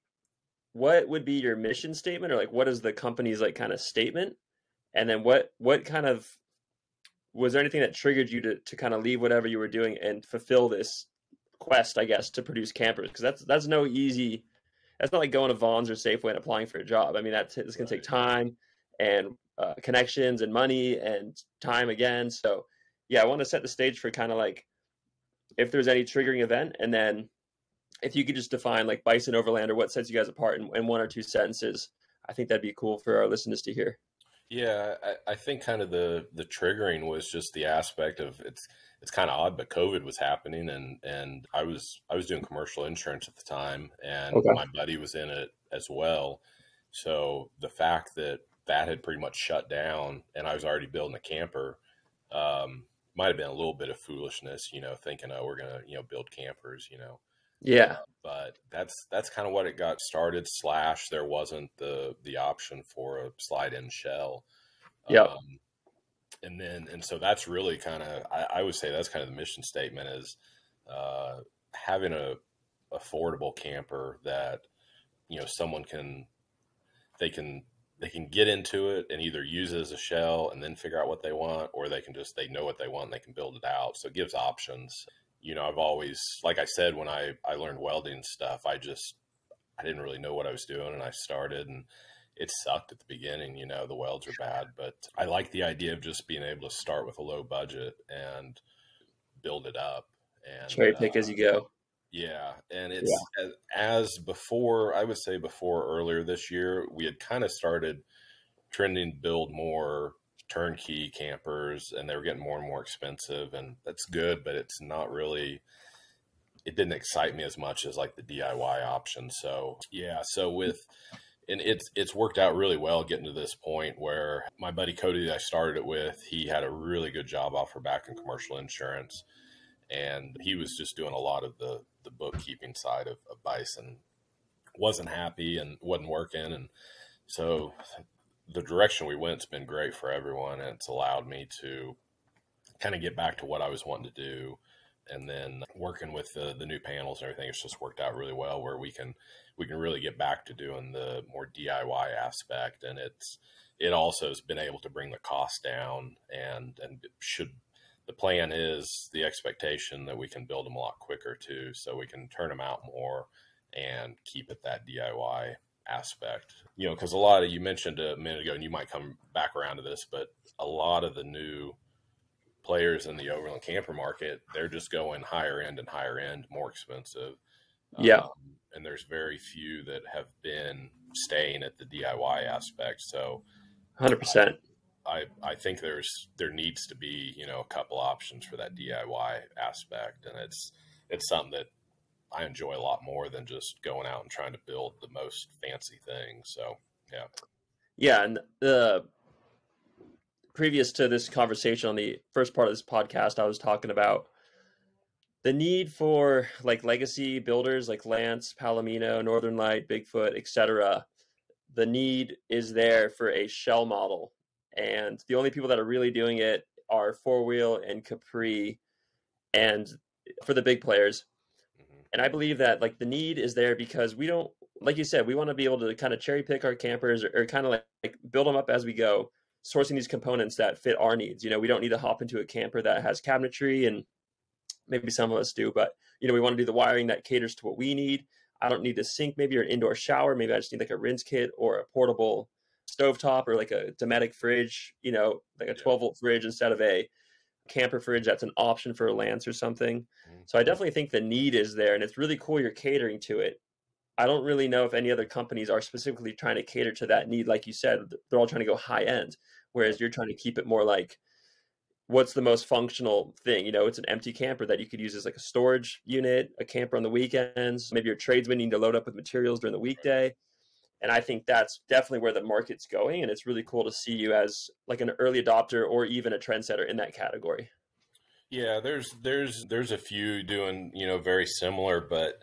what would be your mission statement, or like, what is the company's like kind of statement? And then what kind of, was there anything that triggered you to kind of leave whatever you were doing and fulfill this quest, I guess, to produce campers? Because that's no easy. That's not like going to Vaughn's or Safeway and applying for a job. I mean, it's going to take Right. time and connections and money and time again. So, yeah, I want to set the stage for kind of like if there's any triggering event, and then if you could just define like Bison Overland or what sets you guys apart in one or two sentences, I think that'd be cool for our listeners to hear. Yeah, I think kind of the triggering was just the aspect of it's kind of odd, but COVID was happening, and I was doing commercial insurance at the time, and Okay. my buddy was in it as well. So the fact that that had pretty much shut down, and I was already building a camper, might have been a little bit of foolishness, thinking, oh, we're gonna build campers, Yeah. but that's kind of what it got started. Slash, there wasn't the option for a slide-in shell, Yep. um, And so that's really kind of, I would say that's kind of the mission statement is uh, having a affordable camper that, someone can, they can, they can get into it and either use it as a shell and then figure out what they want, or they can just, they know what they want and they can build it out. So it gives options. I've always, like I said, when I learned welding and stuff, I didn't really know what I was doing, and I started, and it sucked at the beginning. The welds are bad, but I like the idea of just being able to start with a low budget and build it up. And Cherry pick as you go. yeah, and Yeah. it's as before, I would say before earlier this year, we had kind of started trending to build more turnkey campers, and they were getting more and more expensive, and that's good, but it's not really, it didn't excite me as much as like the DIY option. So yeah, and it's worked out really well getting to this point where my buddy Cody that I started it with, he had a really good job offer back in commercial insurance, and he was just doing a lot of the bookkeeping side of Bison. Wasn't happy and wasn't working, and so the direction we went's been great for everyone, and it's allowed me to kind of get back to what I was wanting to do. And then working with the new panels and everything, it's just worked out really well where we can really get back to doing the more DIY aspect. And it also has been able to bring the cost down, and should, the plan is, the expectation that we can build them a lot quicker too, so we can turn them out more and keep it that DIY aspect. Because a lot of, you mentioned a minute ago, and you might come back around to this, but a lot of the new players in the overland camper market, they're just going higher end and higher end, more expensive. Yeah. And there's very few that have been staying at the DIY aspect. So 100%. I think there needs to be, a couple options for that DIY aspect. And it's something that I enjoy a lot more than just going out and trying to build the most fancy thing. So yeah. Yeah. And previous to this conversation on the first part of this podcast, I was talking about the need for like legacy builders like Lance, Palomino, Northern Light, Bigfoot, etc. The need is there for a shell model, and the only people that are really doing it are Four Wheel and Capri, and for the big players. Mm-hmm. And I believe that like the need is there because we don't, like you said, we want to be able to kind of cherry pick our campers, or kind of like build them up as we go, sourcing these components that fit our needs. We don't need to hop into a camper that has cabinetry, and maybe some of us do, but we want to do the wiring that caters to what we need. I don't need a sink, maybe, or an indoor shower. Maybe I just need like a rinse kit or a portable stovetop, or like a Dometic fridge, like a Yeah. 12-volt fridge instead of a camper fridge that's an option for a Lance or something. Mm-hmm. So I definitely think the need is there, and it's really cool you're catering to it. I don't really know if any other companies are specifically trying to cater to that need. Like you said, they're all trying to go high end, whereas you're trying to keep it more like, what's the most functional thing? It's an empty camper that you could use as like a storage unit, a camper on the weekends. Maybe your tradesmen need to load up with materials during the weekday. And I think that's definitely where the market's going. And it's really cool to see you as like an early adopter or even a trendsetter in that category. Yeah, there's a few doing, very similar, but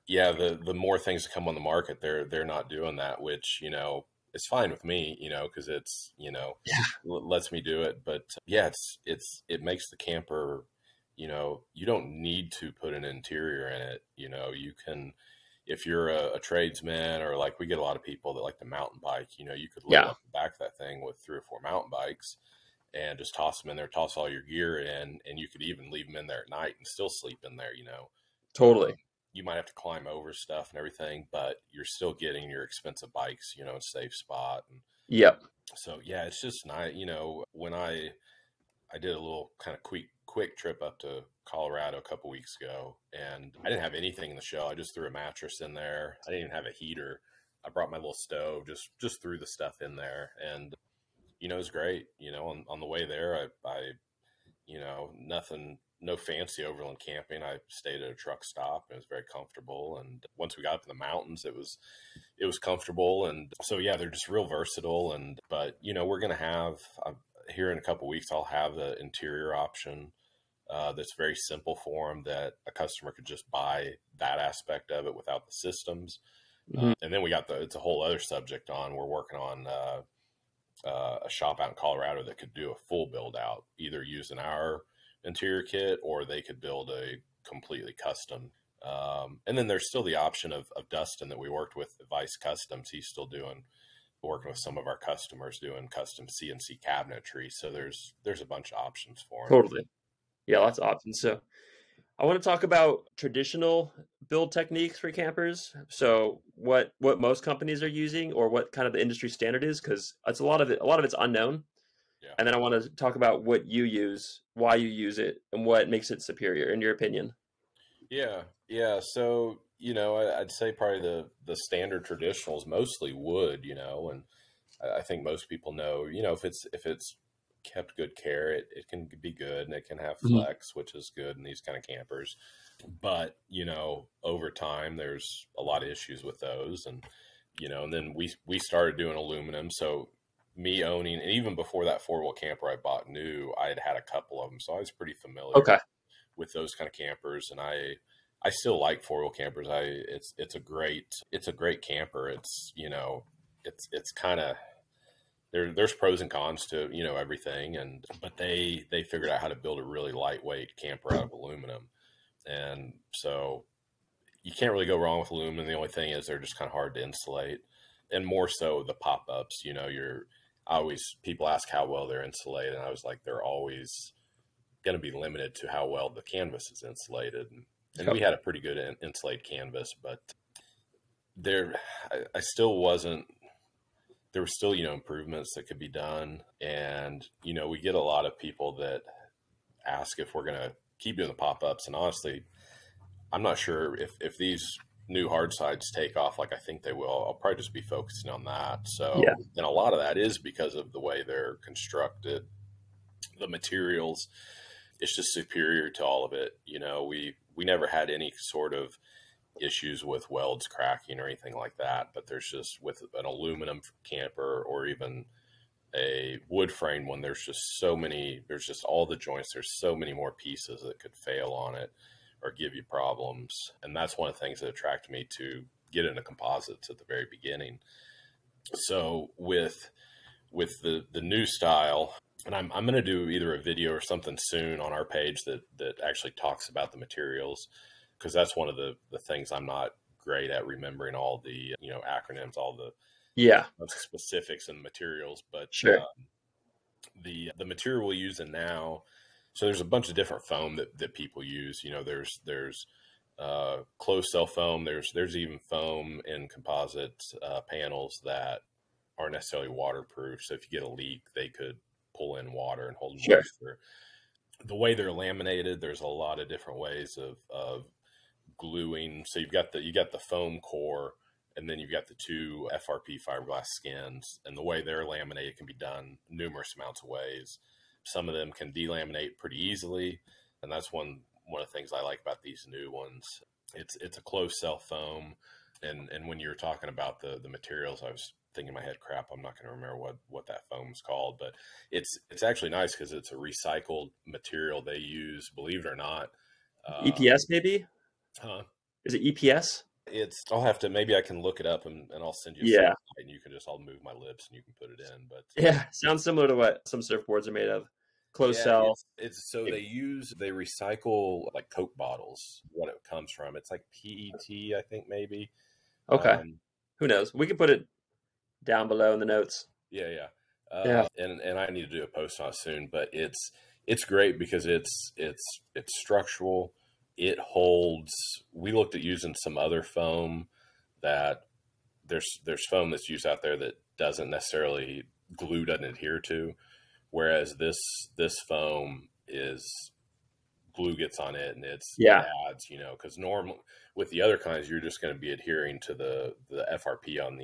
yeah, the more things that come on the market, they're not doing that, which, it's fine with me, because it's, Yeah. lets me do it. But yeah, it makes the camper, you don't need to put an interior in it. You can, if you're a tradesman, or like we get a lot of people that like to mountain bike, you could load Yeah, up the back of that thing with 3 or 4 mountain bikes and just toss them in there, toss all your gear in, and you could even leave them in there at night and still sleep in there. totally. You might have to climb over stuff and everything, but you're still getting your expensive bikes, a safe spot. And Yep. so, yeah, it's just nice. When I did a little kind of quick trip up to Colorado a couple weeks ago, and I didn't have anything in the shell. I just threw a mattress in there. I didn't even have a heater. I brought my little stove, just threw the stuff in there, and it was great. On the way there, I nothing, no fancy overland camping. I stayed at a truck stop, and it was very comfortable. And once we got up in the mountains, it was comfortable. And so, yeah, they're just real versatile. But we're going to have, here in a couple weeks, I'll have the interior option that's very simple for them, that a customer could just buy that aspect of it without the systems. Mhm. And then it's a whole other subject we're working on a shop out in Colorado that could do a full build out, either using our interior kit or they could build a completely custom. And then there's still the option of Dustin that we worked with at Vice Customs. He's still working with some of our customers doing custom CNC cabinetry. So there's a bunch of options for him. Totally. Yeah, Yeah. lots of options. So I want to talk about traditional build techniques for campers. So what most companies are using, or what kind of the industry standard is, because it's a lot of it's unknown. Yeah. And then I want to talk about what you use, why you use it, and what makes it superior in your opinion. Yeah. Yeah. So, I'd say probably the standard traditional is mostly wood, and I think most people know, if it's kept good care, it can be good, and it can have Mhm. flex, which is good in these kind of campers. But, over time, there's a lot of issues with those. And then we started doing aluminum. So me owning, and even before that four-wheel camper I bought new, I had a couple of them. So I was pretty familiar Okay. with those kind of campers. And I still like four-wheel campers. It's a great camper. It's kind of, there's pros and cons to everything, but they figured out how to build a really lightweight camper out of aluminum, and so you can't really go wrong with aluminum. The only thing is they're just kind of hard to insulate, and more so the pop-ups. People ask how well they're insulated, and I was like, they're always going to be limited to how well the canvas is insulated, and we Yep. had a pretty good insulated canvas, but there I still wasn't there were still improvements that could be done. And we get a lot of people that ask if we're going to keep doing the pop-ups, and honestly, I'm not sure if these new hard sides take off like I think they will. I'll probably just be focusing on that. Yeah. So, and a lot of that is because of the way they're constructed, the materials. It's just superior to all of it. We never had any sort of issues with welds cracking or anything like that, but there's just with an aluminum camper or even a wood frame one, there's just all the joints, there's so many more pieces that could fail on it or give you problems. And that's one of the things that attracted me to get into composites at the very beginning. So with the new style, and I'm going to do either a video or something soon on our page that actually talks about the materials, because that's one of the things I'm not great at, remembering all the acronyms, all Yeah. the specifics and materials. But Sure. the material we're using now, so there's a bunch of different foam that people use. There's closed cell foam. There's even foam in composite panels that aren't necessarily waterproof. So if you get a leak, they could pull in water and hold Sure. moisture. The way they're laminated, there's a lot of different ways of gluing. So you got the foam core, and then you've got the two FRP fiberglass skins. And the way they're laminated can be done numerous amounts of ways. Some of them can delaminate pretty easily, and that's one of the things I like about these new ones. It's a closed cell foam, and when you were talking about the materials, I was thinking in my head, crap, I'm not going to remember what that foam is called, but it's actually nice because it's a recycled material they use, believe it or not. EPS maybe? Huh? Is it EPS? I'll have to, maybe I can look it up, and I'll send you a Yeah. slide, and I'll move my lips and you can put it in. But Yeah. Sounds similar to what some surfboards are made of. Closed yeah, cell. it's so they recycle like Coke bottles, what it comes from. It's like PET, I think maybe. Okay. Um, Who knows? We can put it down below in the notes. yeah. Yeah. And I need to do a post on it soon, but it's great because it's structural. It holds. We looked at using some other foam that there's foam that's used out there that doesn't necessarily glue doesn't adhere to, whereas this foam is glue gets on it and it Yeah. adds, because normal with the other kinds you're just going to be adhering to the FRP on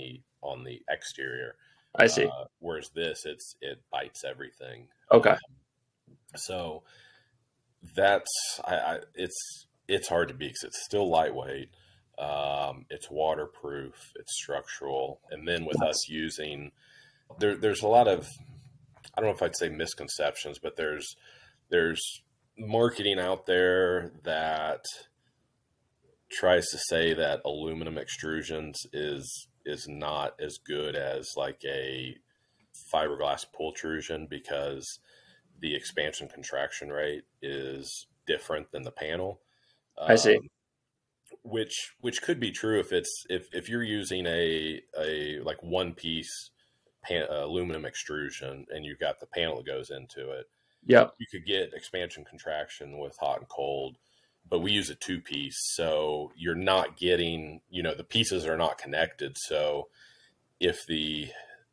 the exterior, I see. whereas this it bites everything. Okay. So that's it's hard to beat because it's still lightweight. It's waterproof, it's structural, and then with us using there's a lot of, I don't know if I'd say misconceptions, but there's marketing out there that tries to say that aluminum extrusions is not as good as like a fiberglass pultrusion because the expansion contraction rate is different than the panel. I see. Um, which could be true if you're using a like one piece aluminum extrusion and you've got the panel that goes into it. Yep. You could get expansion contraction with hot and cold, but we use a two piece, so you're not getting, the pieces are not connected. So if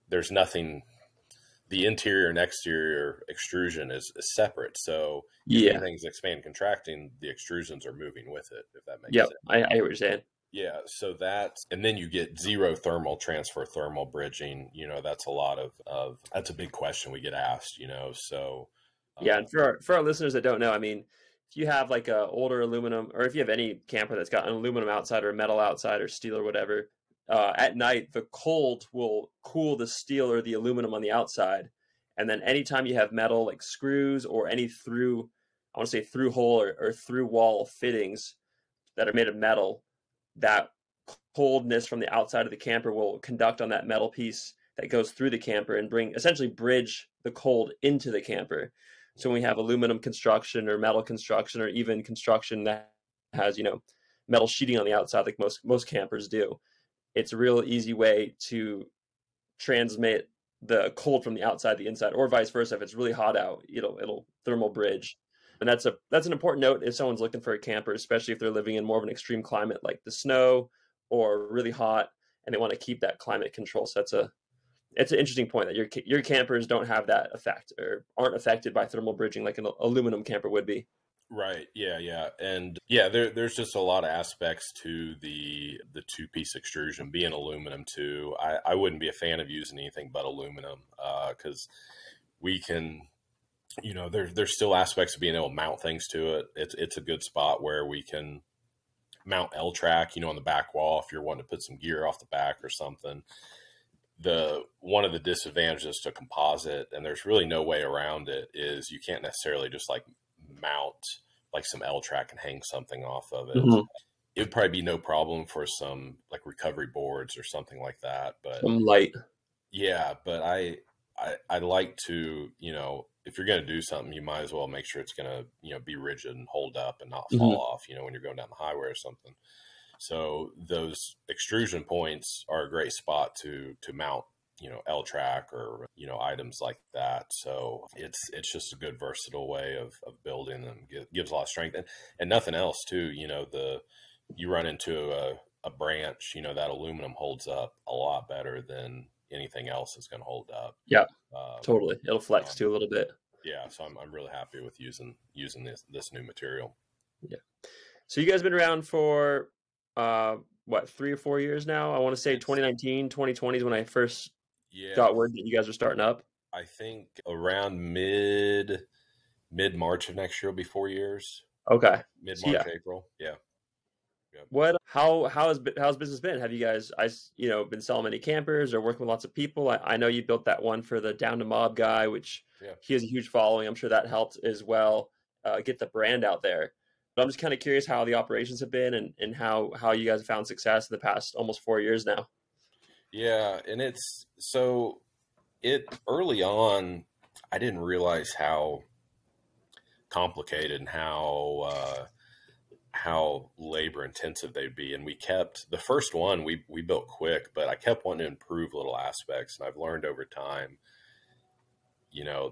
there's nothing, the interior and exterior extrusion is separate. So if Yeah. anything's expanding, contracting, the extrusions are moving with it, if that makes Yep. sense. I hear what you're saying. Yeah, so and then you get zero thermal transfer, thermal bridging. That's a lot that's a big question we get asked. So Yeah, and for our listeners that don't know, I mean, if you have like a older aluminum, or if you have any camper that's got an aluminum outside or a metal outside or steel or whatever, at night the cold will cool the steel or the aluminum on the outside, and then anytime you have metal like screws or any I want to say through hole or through wall fittings that are made of metal, that coldness from the outside of the camper will conduct on that metal piece that goes through the camper and essentially bridge the cold into the camper. So when we have aluminum construction or metal construction or even construction that has, metal sheeting on the outside like most campers do, it's a real easy way to transmit the cold from the outside to the inside, or vice versa. If it's really hot out, it'll thermal bridge. And that's an important note if someone's looking for a camper, especially if they're living in more of an extreme climate like the snow or really hot, and they want to keep that climate control. So it's an interesting point that your campers don't have that effect or aren't affected by thermal bridging like an aluminum camper would be. Right. Yeah. Yeah. And yeah, there's just a lot of aspects to the two-piece extrusion being aluminum too. I wouldn't be a fan of using anything but aluminum because we can, there's still aspects of being able to mount things to it. It's a good spot where we can mount L-track, on the back wall if you're wanting to put some gear off the back or something. One of the disadvantages to composite, and there's really no way around it, is you can't necessarily just like mount like some L-track and hang something off of it. Mm-hmm. It would probably be no problem for some like recovery boards or something like that. But Some light. yeah, but I like to, if you're going to do something, you might as well make sure it's going to, be rigid and hold up and not fall off, when you're going down the highway or something. So those extrusion points are a great spot to mount, L-track or, items like that. So it's just a good versatile way of building them. Gives a lot of strength and nothing else too. You run into a branch, that aluminum holds up a lot better than anything else is going to hold up. Yeah, totally. It'll flex too a little bit. Yeah. So I'm really happy with using this new material. Yeah. So you guys been around for, 3 or 4 years now? I want to say 2019, 2020 is when I first got word that you guys are starting up. I think around mid-March of next year will be 4 years. Okay. Mid-March, April. Yeah. Yep. How's business been? Have you guys, been selling many campers or working with lots of people? I know you built that one for the Down to Mob guy, which he has a huge following. I'm sure that helped as well, get the brand out there. But I'm just kind of curious how the operations have been and how you guys have found success in the past almost 4 years now. Yeah, and early on, I didn't realize how complicated and how labor intensive they'd be. And we kept the first one we built quick, but I kept wanting to improve little aspects. And I've learned over time,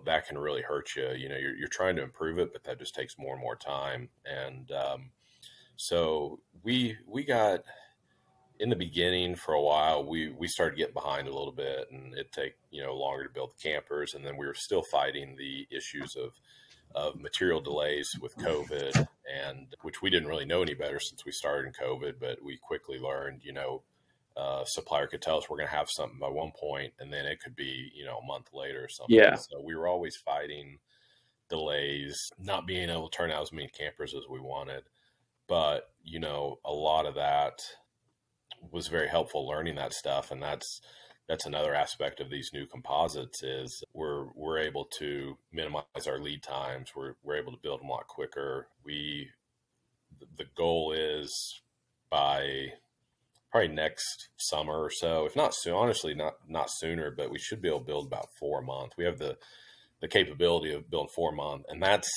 that can really hurt you. You're trying to improve it, but that just takes more and more time. And so we got in the beginning for a while, we started getting behind a little bit, and it'd take longer to build the campers. And then we were still fighting the issues of material delays with COVID, and which we didn't really know any better since we started in COVID, but we quickly learned, supplier could tell us we're going to have something by one point, and then it could be, a month later or something. Yeah. So we were always fighting delays, not being able to turn out as many campers as we wanted. But, a lot of that was very helpful learning that stuff. And that's another aspect of these new composites is we're able to minimize our lead times. We're able to build them a lot quicker. The goal is by probably next summer or so, if not soon. Honestly, not sooner, but we should be able to build about 4 a month. We have the capability of building 4 a month, and that's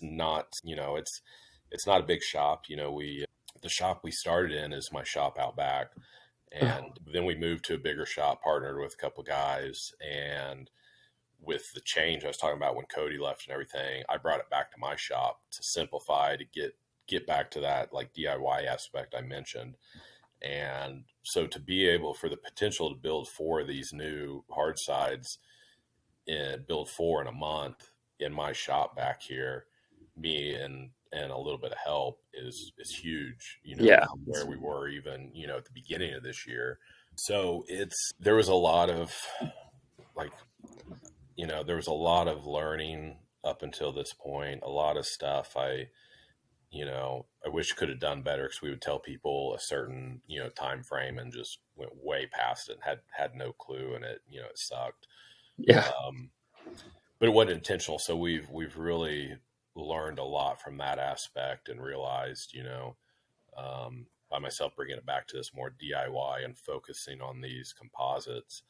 not, it's not a big shop. We the shop we started in is my shop out back, and then we moved to a bigger shop, partnered with a couple of guys, and with the change I was talking about when Cody left and everything, I brought it back to my shop to simplify, to get back to that like DIY aspect I mentioned. And so to be able for the potential to build 4 of these new hard sides and build 4 in a month in my shop back here, me and a little bit of help is huge, Yeah. from where we were even, at the beginning of this year. So there was a lot of like, there was a lot of learning up until this point, a lot of stuff I wish could have done better, because we would tell people a certain, time frame and just went way past it and had no clue, and it sucked. Yeah. Um, but it wasn't intentional. So we've really learned a lot from that aspect and realized, by myself bringing it back to this more DIY and focusing on these composites,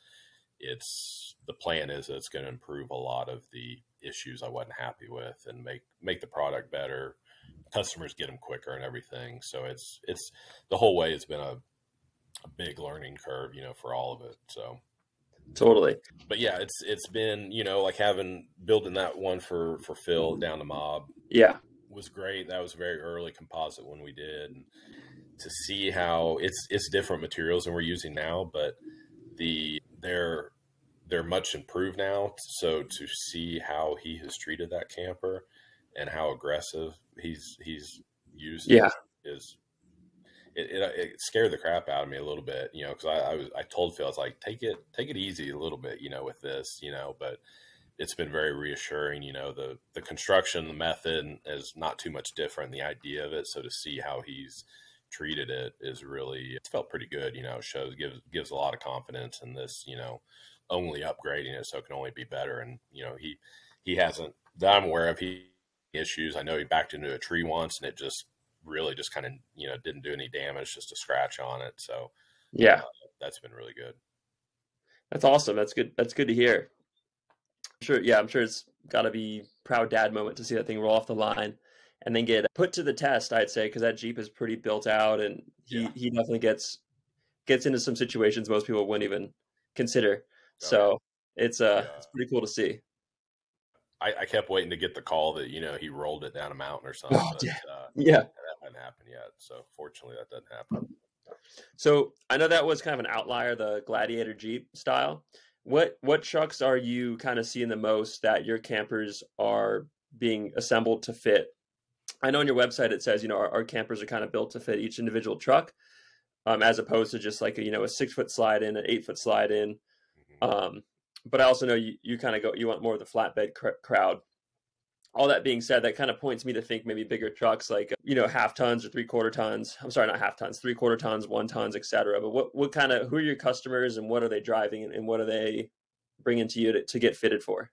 the plan is that it's going to improve a lot of the issues I wasn't happy with and make the product better. Customers get them quicker and everything. So it's the whole way it's been a big learning curve, for all of it. So Totally. but yeah, it's been, like building that one for Phil down the mob Yeah. was great. That was very early composite when we did. And to see how it's different materials than we're using now, but they're much improved now. So to see how he has treated that camper and how aggressive he's used Yeah. it scared the crap out of me a little bit, because I told Phil, I was like, take it easy a little bit, with this, but it's been very reassuring. The construction, the method is not too much different, the idea of it. So to see how he's treated it is really, it's felt pretty good. Gives a lot of confidence in this, only upgrading it so it can only be better. And he hasn't, that I'm aware of, he issues. I know he backed into a tree once and it just really just kind of didn't do any damage, just a scratch on it. So Yeah. that's been really good. That's awesome. That's good to hear. Sure. Yeah, I'm sure it's got to be proud dad moment to see that thing roll off the line and then get put to the test, I'd say, because that Jeep is pretty built out, and he definitely gets into some situations most people wouldn't even consider. So it's pretty cool to see. I kept waiting to get the call that he rolled it down a mountain or something. Oh, But, yeah. Yeah. that hasn't happened yet. So fortunately, that doesn't happen. So I know that was kind of an outlier, the Gladiator Jeep style. What trucks are you kind of seeing the most that your campers are being assembled to fit? I know on your website it says, our campers are kind of built to fit each individual truck, as opposed to just like a 6-foot slide in, an 8-foot slide in. Mm-hmm. But I also know you kind of you want more of the flatbed crowd. All that being said, that kind of points me to think maybe bigger trucks like, half tons or 3/4 tons. I'm sorry, not half tons, 3/4 tons, 1 tons, etc. But who are your customers and what are they driving and what are they bringing to you to get fitted for?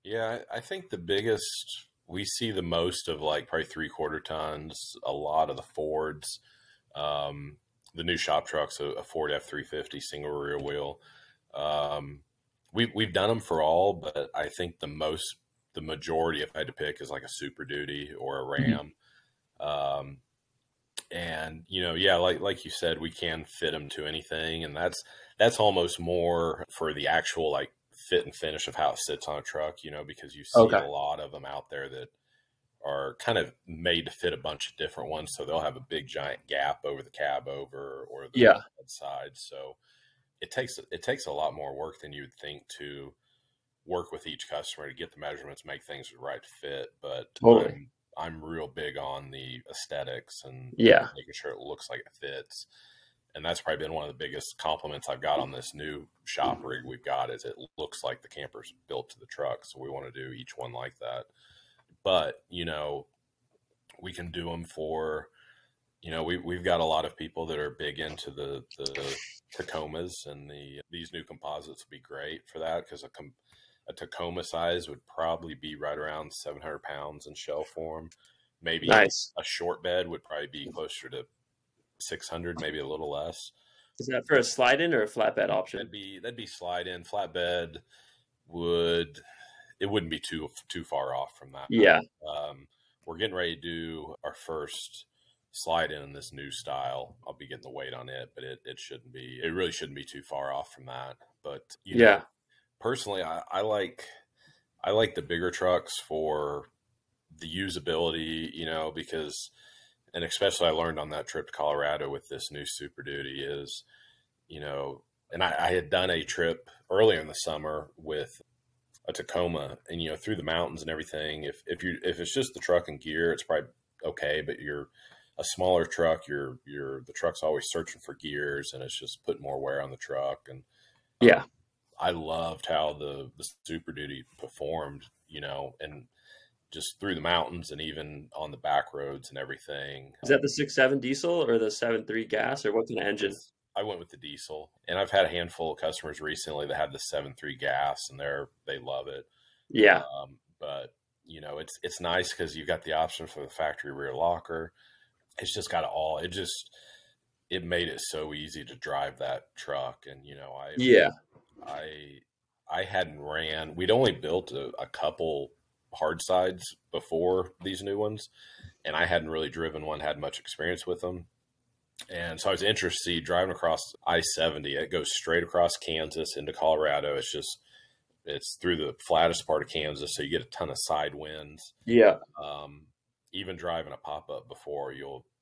Yeah, I think the biggest, we see the most of like probably 3/4 tons, a lot of the Fords, the new shop trucks, a Ford F-350 single rear wheel. We've done them for all, but I think the majority, if I had to pick, is like a Super Duty or a Ram. And yeah, like you said, we can fit them to anything, and that's almost more for the actual like fit and finish of how it sits on a truck, because you see a lot of them out there that are kind of made to fit a bunch of different ones. So they'll have a big giant gap over the cab over or the side. So it takes a lot more work than you would think to work with each customer to get the measurements, make things the right fit. But Totally. I'm real big on the aesthetics and making sure it looks like it fits. And that's probably been one of the biggest compliments I've got on this new shop rig we've got, is it looks like the camper's built to the truck. So we want to do each one like that. But, we can do them for, we've got a lot of people that are big into the Tacomas, and these new composites would be great for that, because a Tacoma size would probably be right around 700 pounds in shell form. Maybe a short bed would probably be closer to 600, maybe a little less. Is that for a slide in or a flatbed option? That'd be slide in. Flatbed would it wouldn't be too far off from that. Yeah. We're getting ready to do our first slide in this new style. I'll be getting the weight on it, but it really shouldn't be too far off from that. But Yeah. personally, I like the bigger trucks for the usability, because, and especially I learned on that trip to Colorado with this new Super Duty is, you know, and I had done a trip earlier in the summer with a Tacoma, and through the mountains and everything. If it's just the truck and gear, it's probably okay. But you're a smaller truck, the truck's always searching for gears, and it's just putting more wear on the truck. And Yeah. I loved how the Super Duty performed, and just through the mountains and even on the back roads and everything. Is that the 6.7 diesel or the 7.3 gas, or what kind of engine? I went with the diesel, and I've had a handful of customers recently that had the 7.3 gas, and they love it. Yeah. But it's nice because you've got the option for the factory rear locker. It's just got it made it so easy to drive that truck. And Yeah. I hadn't ran. We'd only built a couple hard sides before these new ones, and I hadn't really driven one, had much experience with them. And so I was interested to see driving across I-70. It goes straight across Kansas into Colorado. It's through the flattest part of Kansas, so you get a ton of side winds. Yeah. Even driving a pop-up before,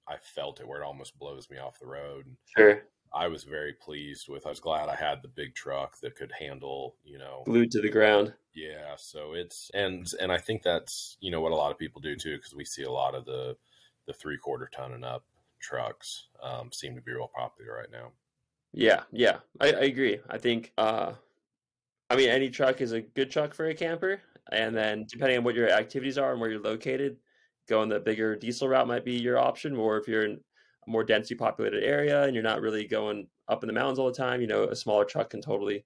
I felt it where it almost blows me off the road. Sure. I was very pleased I was glad I had the big truck that could handle, Glued to the ground. yeah. So and I think that's, what a lot of people do too, because we see a lot of the 3/4 ton and up trucks seem to be real popular right now. Yeah. Yeah. I agree. I think, I mean, any truck is a good truck for a camper. And then depending on what your activities are and where you're located, going the bigger diesel route might be your option. Or if you're in a more densely populated area and you're not really going up in the mountains all the time, a smaller truck can totally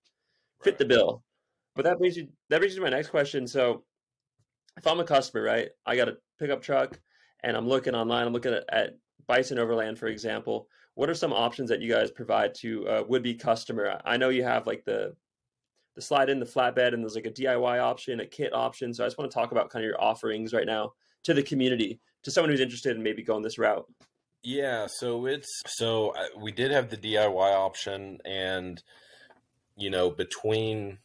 fit Right. the bill. But that brings you to my next question. So if I'm a customer, right, I got a pickup truck and I'm looking online, I'm looking at Bison Overland, for example. What are some options that you guys provide to a would-be customer? I know you have like the slide in, the flatbed, and there's like a DIY option, a kit option. So I just want to talk about kind of your offerings right now to the community, to someone who's interested in maybe going this route. Yeah. We did have the DIY option, and between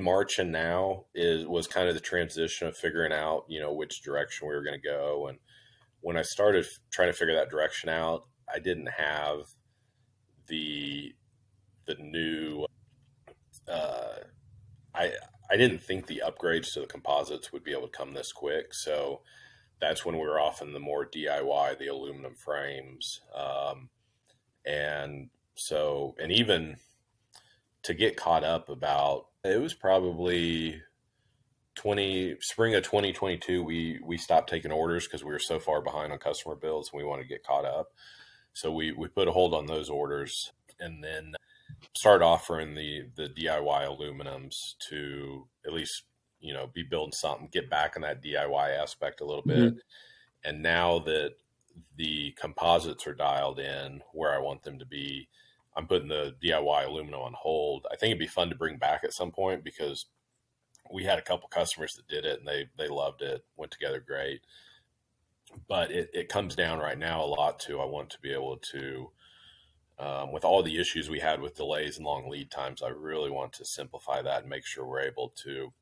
March and now was kind of the transition of figuring out, which direction we were going to go. And when I started trying to figure that direction out, I didn't have the new. Uh, I didn't think the upgrades to the composites would be able to come this quick. So that's when we were off in the more DIY, the aluminum frames, and and even to get caught up about it was probably 20 spring of 2022 we stopped taking orders because we were so far behind on customer bills and we wanted to get caught up, so we put a hold on those orders and then started offering the DIY aluminums to at least be building something, get back in that DIY aspect a little bit. Hmm. And now that the composites are dialed in where I want them to be, I'm putting the DIY aluminum on hold. I think it'd be fun to bring back at some point because we had a couple customers that did it and they loved it, went together great. But it comes down right now a lot to I want to be able to, with all the issues we had with delays and long lead times, I really want to simplify that and make sure we're able to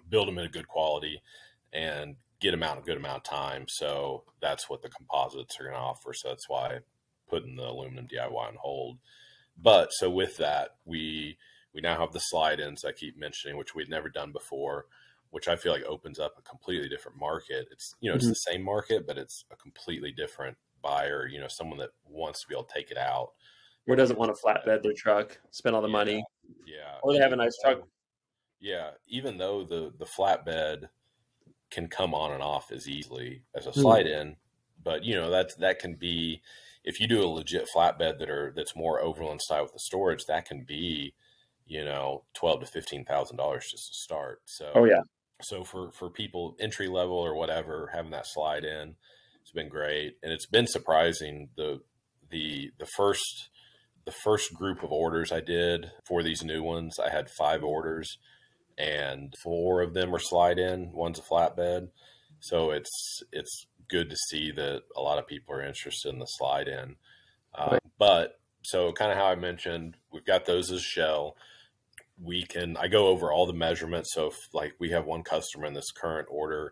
build them in a good quality and get them out in a good amount of time. So that's what the composites are going to offer. So that's why putting the aluminum DIY on hold. But so with that, we now have the slide ins I keep mentioning, which we'd never done before, which I feel like opens up a completely different market. It's it's Hmm. the same market, but it's a completely different buyer. Someone that wants to be able to take it out. Or doesn't want to flatbed their truck, spend all the Yeah, money, yeah. or they have a nice truck. Even though the flatbed can come on and off as easily as a Hmm. slide in, but that can be, if you do a legit flatbed that's more overland style with the storage, that can be 12 to $15,000 just to start. Oh So yeah. for people entry level or whatever, having that slide in, it's been great, and it's been surprising the first the first group of orders I did for these new ones, I had 5 orders, and 4 of them were slide in. One's a flatbed, so it's good to see that a lot of people are interested in the slide in. Right. But so kind of how I mentioned, we've got those as shell. I go over all the measurements. So if, like, we have one customer in this current order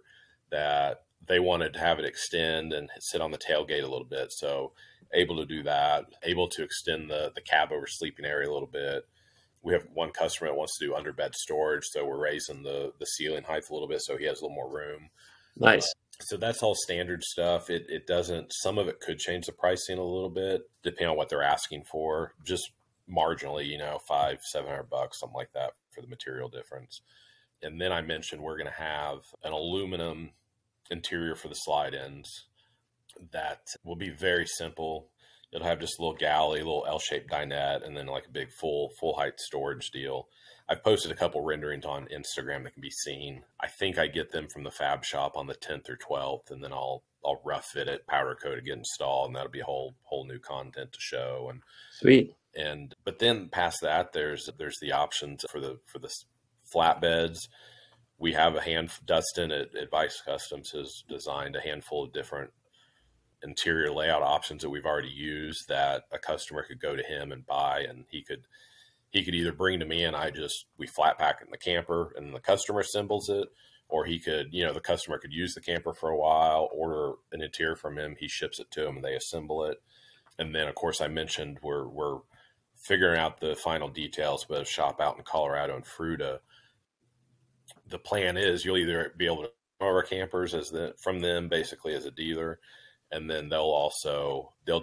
that they wanted to have it extend and sit on the tailgate a little bit. So able to do that, able to extend the cab over sleeping area a little bit. We have one customer that wants to do underbed storage. So we're raising the ceiling height a little bit so he has a little more room. Nice. So that's all standard stuff. It doesn't, some of it could change the pricing a little bit depending on what they're asking for, just marginally, $500-$700, something like that for the material difference. And then I mentioned we're going to have an aluminum interior for the slide ins that will be very simple. It'll have just a little galley, a little L-shaped dinette, and then like a big full height storage deal. I've posted a couple renderings on Instagram that can be seen. I think I get them from the fab shop on the 10th or 12th, and then I'll rough fit it, powder coat it, get installed, and that'll be whole new content to show. Sweet. But then past that, there's the options for the flatbeds. We have Dustin at Advice Customs has designed a handful of different interior layout options that we've already used that a customer could go to him and buy, and he could either bring to me and we flat pack it in the camper and the customer assembles it, or he could, the customer could use the camper for a while, order an interior from him, he ships it to them and they assemble it. And then of course I mentioned we're figuring out the final details, but a shop out in Colorado and Fruita, the plan is you'll either be able to buy our campers from them basically as a dealer, and then they'll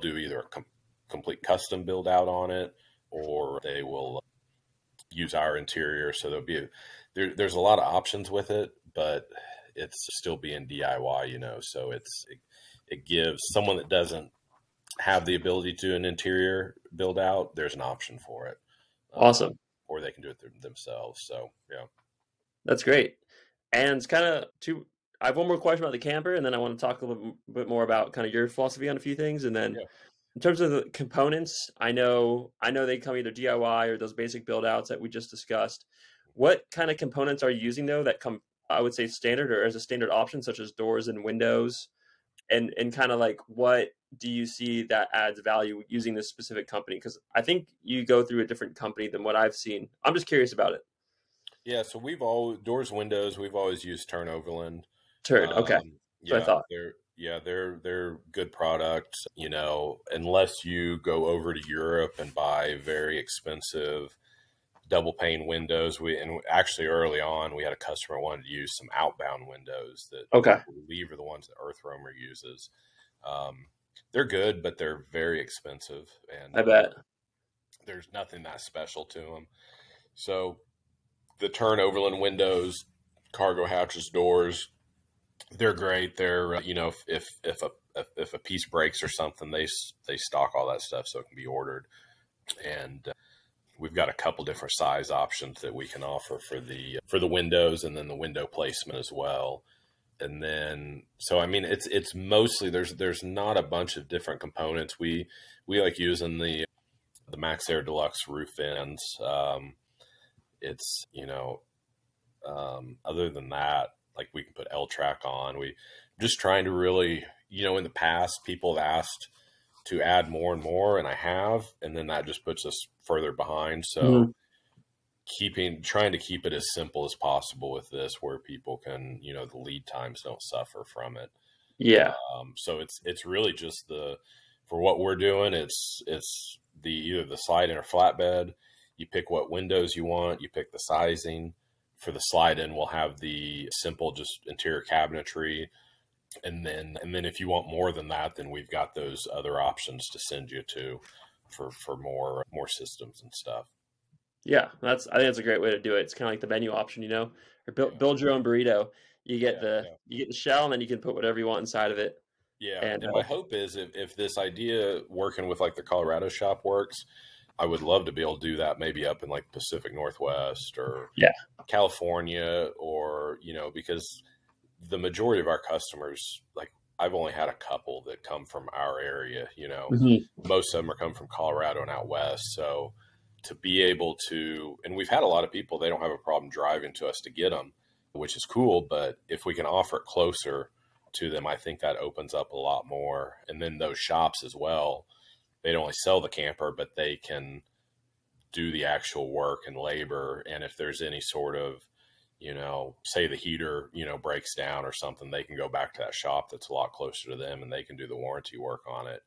do either a complete custom build out on it, or they will use our interior. So there's a lot of options with it, but it's still being DIY, so it gives someone that doesn't have the ability to do an interior build out, there's an option for it. Awesome. Or they can do it themselves. So yeah. That's great. And it's I have one more question about the camper, and then I want to talk a little bit more about kind of your philosophy on a few things. And then in terms of the components, I know they come either DIY or those basic build outs that we just discussed. What kind of components are you using though that come, I would say, standard or as a standard option, such as doors and windows? And kind of like, what do you see that adds value using this specific company? Because I think you go through a different company than what I've seen. I'm just curious about it. Yeah, so doors, windows, we've always used Turn Overland. Okay. Yeah, I thought. they're good products, unless you go over to Europe and buy very expensive double pane windows. And actually early on we had a customer who wanted to use some outbound windows that I believe are the ones that Earth Roamer uses. They're good, but they're very expensive, and I bet there's nothing that special to them. So the Turn Overland windows, cargo hatches, doors, they're great. They're if a piece breaks or something, they stock all that stuff so it can be ordered. And we've got a couple different size options that we can offer for the windows, and then the window placement as well. And then, so I mean, it's mostly there's not a bunch of different components. We like using the MaxxAir Deluxe roof ends. It's other than that, like, we can put L-Track on. We just trying to really, in the past people have asked to add more and more, and I have, and then that just puts us further behind. So trying to keep it as simple as possible with this, where people can, the lead times don't suffer from it. Yeah. So it's really just for what we're doing, it's either the slide in or flatbed. You pick what windows you want, you pick the sizing. For the slide in, we'll have the simple, just interior cabinetry. And then if you want more than that, then we've got those other options to send you to for more systems and stuff. Yeah, I think that's a great way to do it. It's kind of like the menu option, or build your own burrito. You get the shell, and then you can put whatever you want inside of it. Yeah, and my hope is if this idea working with like the Colorado shop works, I would love to be able to do that maybe up in like Pacific Northwest or California, or because the majority of our customers, like, I've only had a couple that come from our area. You know, Hmm. most of them are coming from Colorado and out west. So to be able to, and we've had a lot of people, they don't have a problem driving to us to get them, which is cool. But if we can offer it closer to them, I think that opens up a lot more. And then those shops as well, they don't only sell the camper, but they can do the actual work and labor. And if there's any sort of, say the heater, breaks down or something, they can go back to that shop that's a lot closer to them and they can do the warranty work on it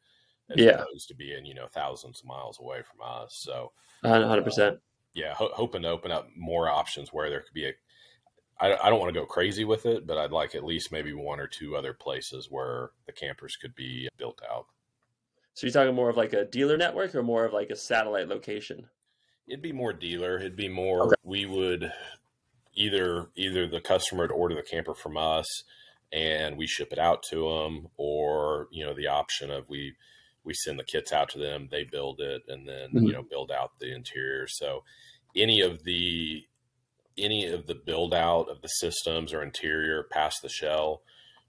as Yeah, opposed to being, thousands of miles away from us. So, 100%. yeah, hoping to open up more options where there could be I don't want to go crazy with it, but I'd like at least maybe one or two other places where the campers could be built out. So you're talking more of like a dealer network or more of like a satellite location? It'd be more dealer. It'd be Okay. more, we would either the customer would order the camper from us and we ship it out to them, or the option of we send the kits out to them, they build it, and then Mhm. build out the interior. So any of the build out of the systems or interior past the shell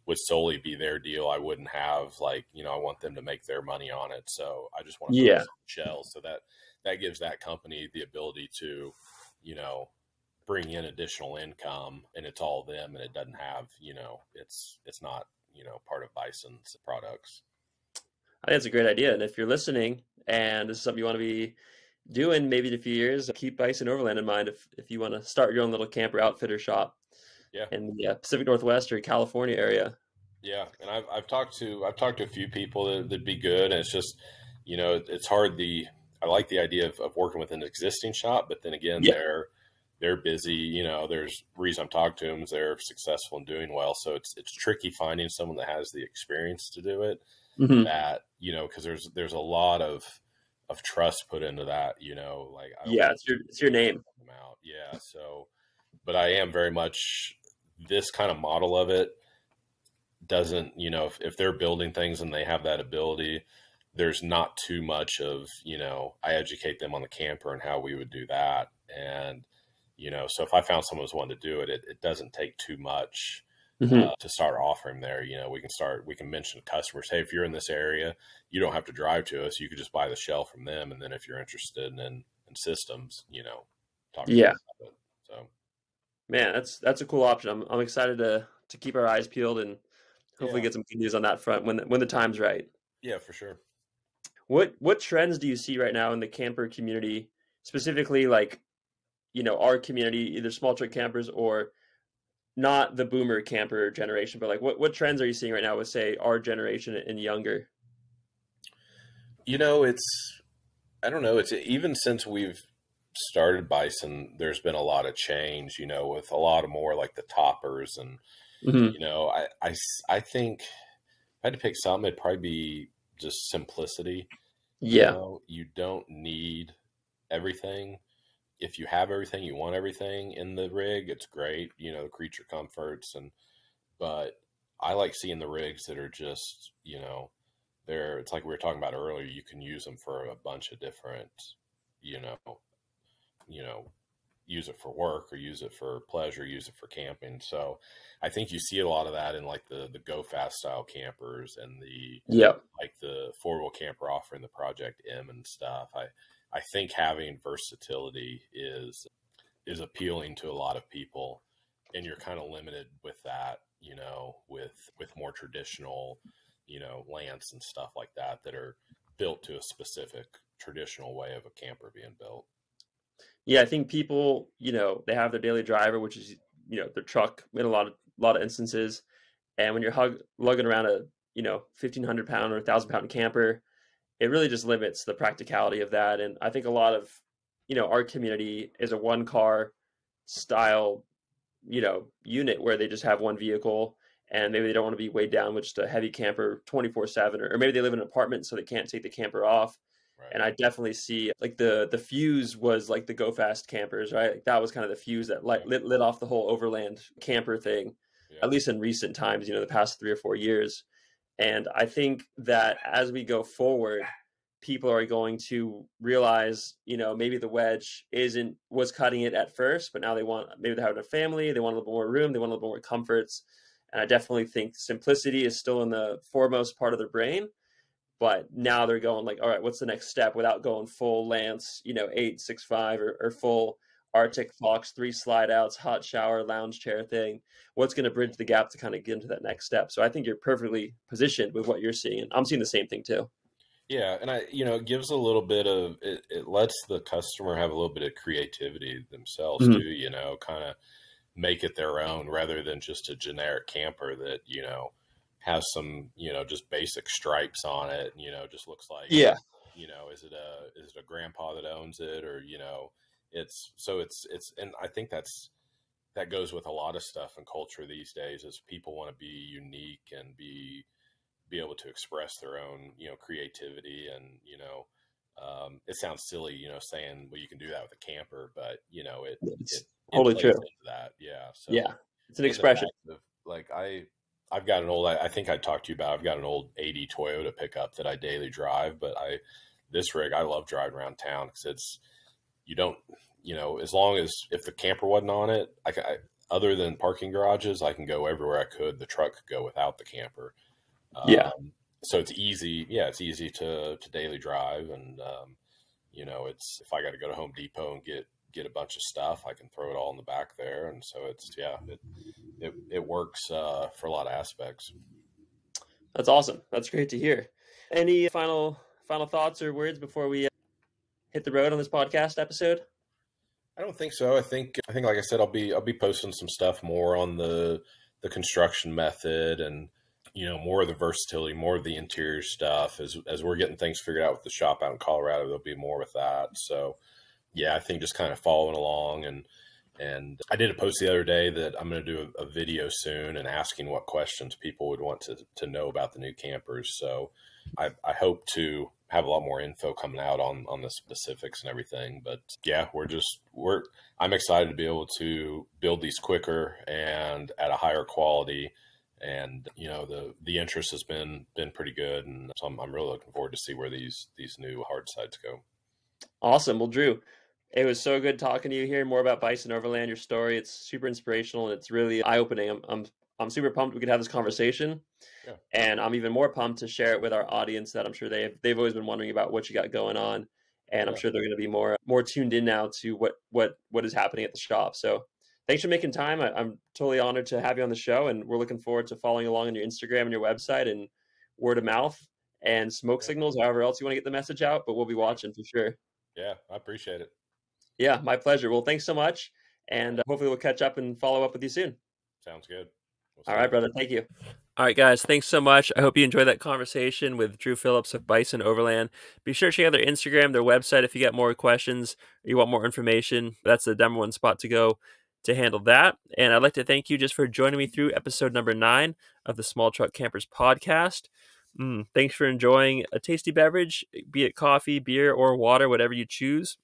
would solely be their deal. I wouldn't have, like, I want them to make their money on it. So I just want to Yeah. focus on shells. So that gives that company the ability to, you know, bring in additional income, and it's all them, and it doesn't have, it's not, part of Bison's products. I think that's a great idea. And if you're listening and this is something you want to be doing maybe in a few years, keep Bison Overland in mind if you want to start your own little camper outfitter shop Yeah. in the Pacific Northwest or California area. Yeah. And I've talked to a few people that'd be good. And it's just, it's hard. I like the idea of working with an existing shop, but then again, Yeah. they're busy. There's reason I'm talking to them is they're successful and doing well. So it's tricky finding someone that has the experience to do it, Hmm. that, cause there's a lot of trust put into that, like I don't Yeah. want It's your to name. help them out. Yeah. So, but I am very much this kind of model of it doesn't, if they're building things and they have that ability, there's not too much of, I educate them on the camper and how we would do that. And, so if I found someone who's wanting to do it, it doesn't take too much Hmm. to start offering there. We can mention to customers, hey, if you're in this area, you don't have to drive to us. You could just buy the shell from them. And then if you're interested in systems, talk to me Yeah. about it. So, Man, that's a cool option. I'm excited to keep our eyes peeled and hopefully yeah, get some good news on that front when the time's right. yeah, for sure. What trends do you see right now in the camper community, specifically like, our community, either small truck campers or not the boomer camper generation, but like what trends are you seeing right now with say our generation and younger? It's, I don't know. It's even since we've started Bison, there's been a lot of change, with a lot of more like the toppers. And, Hmm. I think if I had to pick something, it'd probably be just simplicity. Yeah. You don't need everything. If you have everything, you want everything in the rig, it's great, the creature comforts. But I like seeing the rigs that are just, it's like we were talking about earlier, you can use them for a bunch of different, you know, you know, use it for work or use it for pleasure, use it for camping. So I think you see a lot of that in like the Go Fast style campers and the Yeah. like the 4-wheel camper offering the Project M and stuff. I think having versatility is appealing to a lot of people, and you're kind of limited with that, with more traditional, Lance and stuff like that that are built to a specific traditional way of a camper being built. Yeah, I think people, they have their daily driver, which is, their truck in a lot of instances. And when you're lugging around a, 1,500 pound or 1,000 pound camper, it really just limits the practicality of that. And I think a lot of, our community is a one car style, unit where they just have one vehicle and maybe they don't want to be weighed down with just a heavy camper 24/7, or maybe they live in an apartment so they can't take the camper off. Right. And I definitely see like the fuse was like the Go Fast campers, right? Like that was kind of the fuse that Yeah. lit off the whole overland camper thing, Yeah. at least in recent times, the past 3 or 4 years. And I think that as we go forward, people are going to realize, maybe the wedge was cutting it at first, but now maybe they're having a family, they want a little more room, they want a little more comforts. And I definitely think simplicity is still in the foremost part of their brain. But now they're going like, all right, what's the next step without going full Lance, 865 or full Arctic Fox, 3 slide outs, hot shower, lounge chair thing. What's going to bridge the gap to kind of get into that next step? So I think you're perfectly positioned with what you're seeing. And I'm seeing the same thing too. Yeah, and it gives a little bit of it lets the customer have a little bit of creativity themselves too, Mhm. kind of make it their own rather than just a generic camper that, has some, just basic stripes on it, just looks like, Yeah. is it a grandpa that owns it, or, it's and I think that goes with a lot of stuff in culture these days is people want to be unique and be able to express their own, creativity. And, it sounds silly, saying, well, you can do that with a camper, but, it, It's it totally plays true. into that. Yeah. So, Yeah. It's an and the expression. fact of like, I've got an old, I think I talked to you about, I've got an old 80 Toyota pickup that I daily drive, but this rig, I love driving around town because you don't, as long as if the camper wasn't on it, other than parking garages, I can go everywhere I could. The truck could go without the camper. Yeah. So it's easy. Yeah, it's easy to daily drive, and it's if I got to go to Home Depot and get a bunch of stuff, I can throw it all in the back there, and so it's yeah, it works for a lot of aspects. That's awesome. That's great to hear. Any final thoughts or words before we hit the road on this podcast episode? I don't think so. I think like I said, I'll be posting some stuff more on the construction method and more of the versatility, more of the interior stuff as we're getting things figured out with the shop out in Colorado. There'll be more with that. So yeah, I think just kind of following along and I did a post the other day that I'm going to do a video soon and asking what questions people would want to know about the new campers. So I hope to have a lot more info coming out on the specifics and everything. But yeah, I'm excited to be able to build these quicker and at a higher quality. And the interest has been pretty good, and so I'm really looking forward to see where these new hard sides go. Awesome. Well, Drew, it was so good talking to you, hearing more about Bison Overland, your story. It's super inspirational and it's really eye-opening. I'm super pumped we could have this conversation, Yeah, and I'm even more pumped to share it with our audience that I'm sure they've always been wondering about what you got going on, and I'm yeah, sure they're going to be more tuned in now to what is happening at the shop. So, thanks for making time. I'm totally honored to have you on the show, and we're looking forward to following along on your Instagram and your website and word of mouth and smoke yeah, signals, however else you want to get the message out. But we'll be yeah, watching for sure. yeah. I appreciate it. Yeah, my pleasure. Well, thanks so much. And hopefully we'll catch up and follow up with you soon. Sounds good. We'll All see right, you. brother. Thank you. All right, guys. Thanks so much. I hope you enjoyed that conversation with Drew Phillips of Bison Overland. Be sure to check out their Instagram, their website if you got more questions or you want more information. That's the number one spot to go to handle that. And I'd like to thank you just for joining me through episode number 9 of the Small Truck Campers podcast. Thanks for enjoying a tasty beverage, be it coffee, beer, or water, whatever you choose.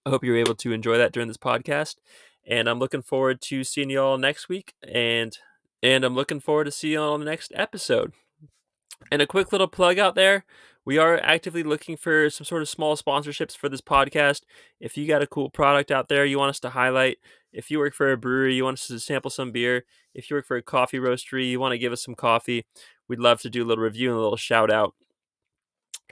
I hope you're able to enjoy that during this podcast. And I'm looking forward to seeing you all next week. And I'm looking forward to seeing you all on the next episode. And a quick little plug out there. We are actively looking for some sort of small sponsorships for this podcast. If you got a cool product out there you want us to highlight, if you work for a brewery, you want us to sample some beer, if you work for a coffee roastery, you want to give us some coffee, we'd love to do a little review and a little shout out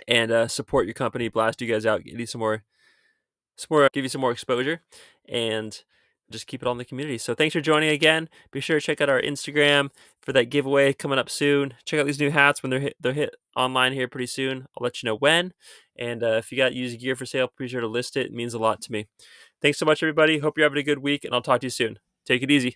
and support your company, blast you guys out, give you give you some more exposure, and just keep it all in the community. So thanks for joining again. Be sure to check out our Instagram for that giveaway coming up soon. Check out these new hats when they're hit online here pretty soon. I'll let you know when. And if you got used gear for sale, be sure to list it. It means a lot to me. Thanks so much, everybody. Hope you're having a good week, and I'll talk to you soon. Take it easy.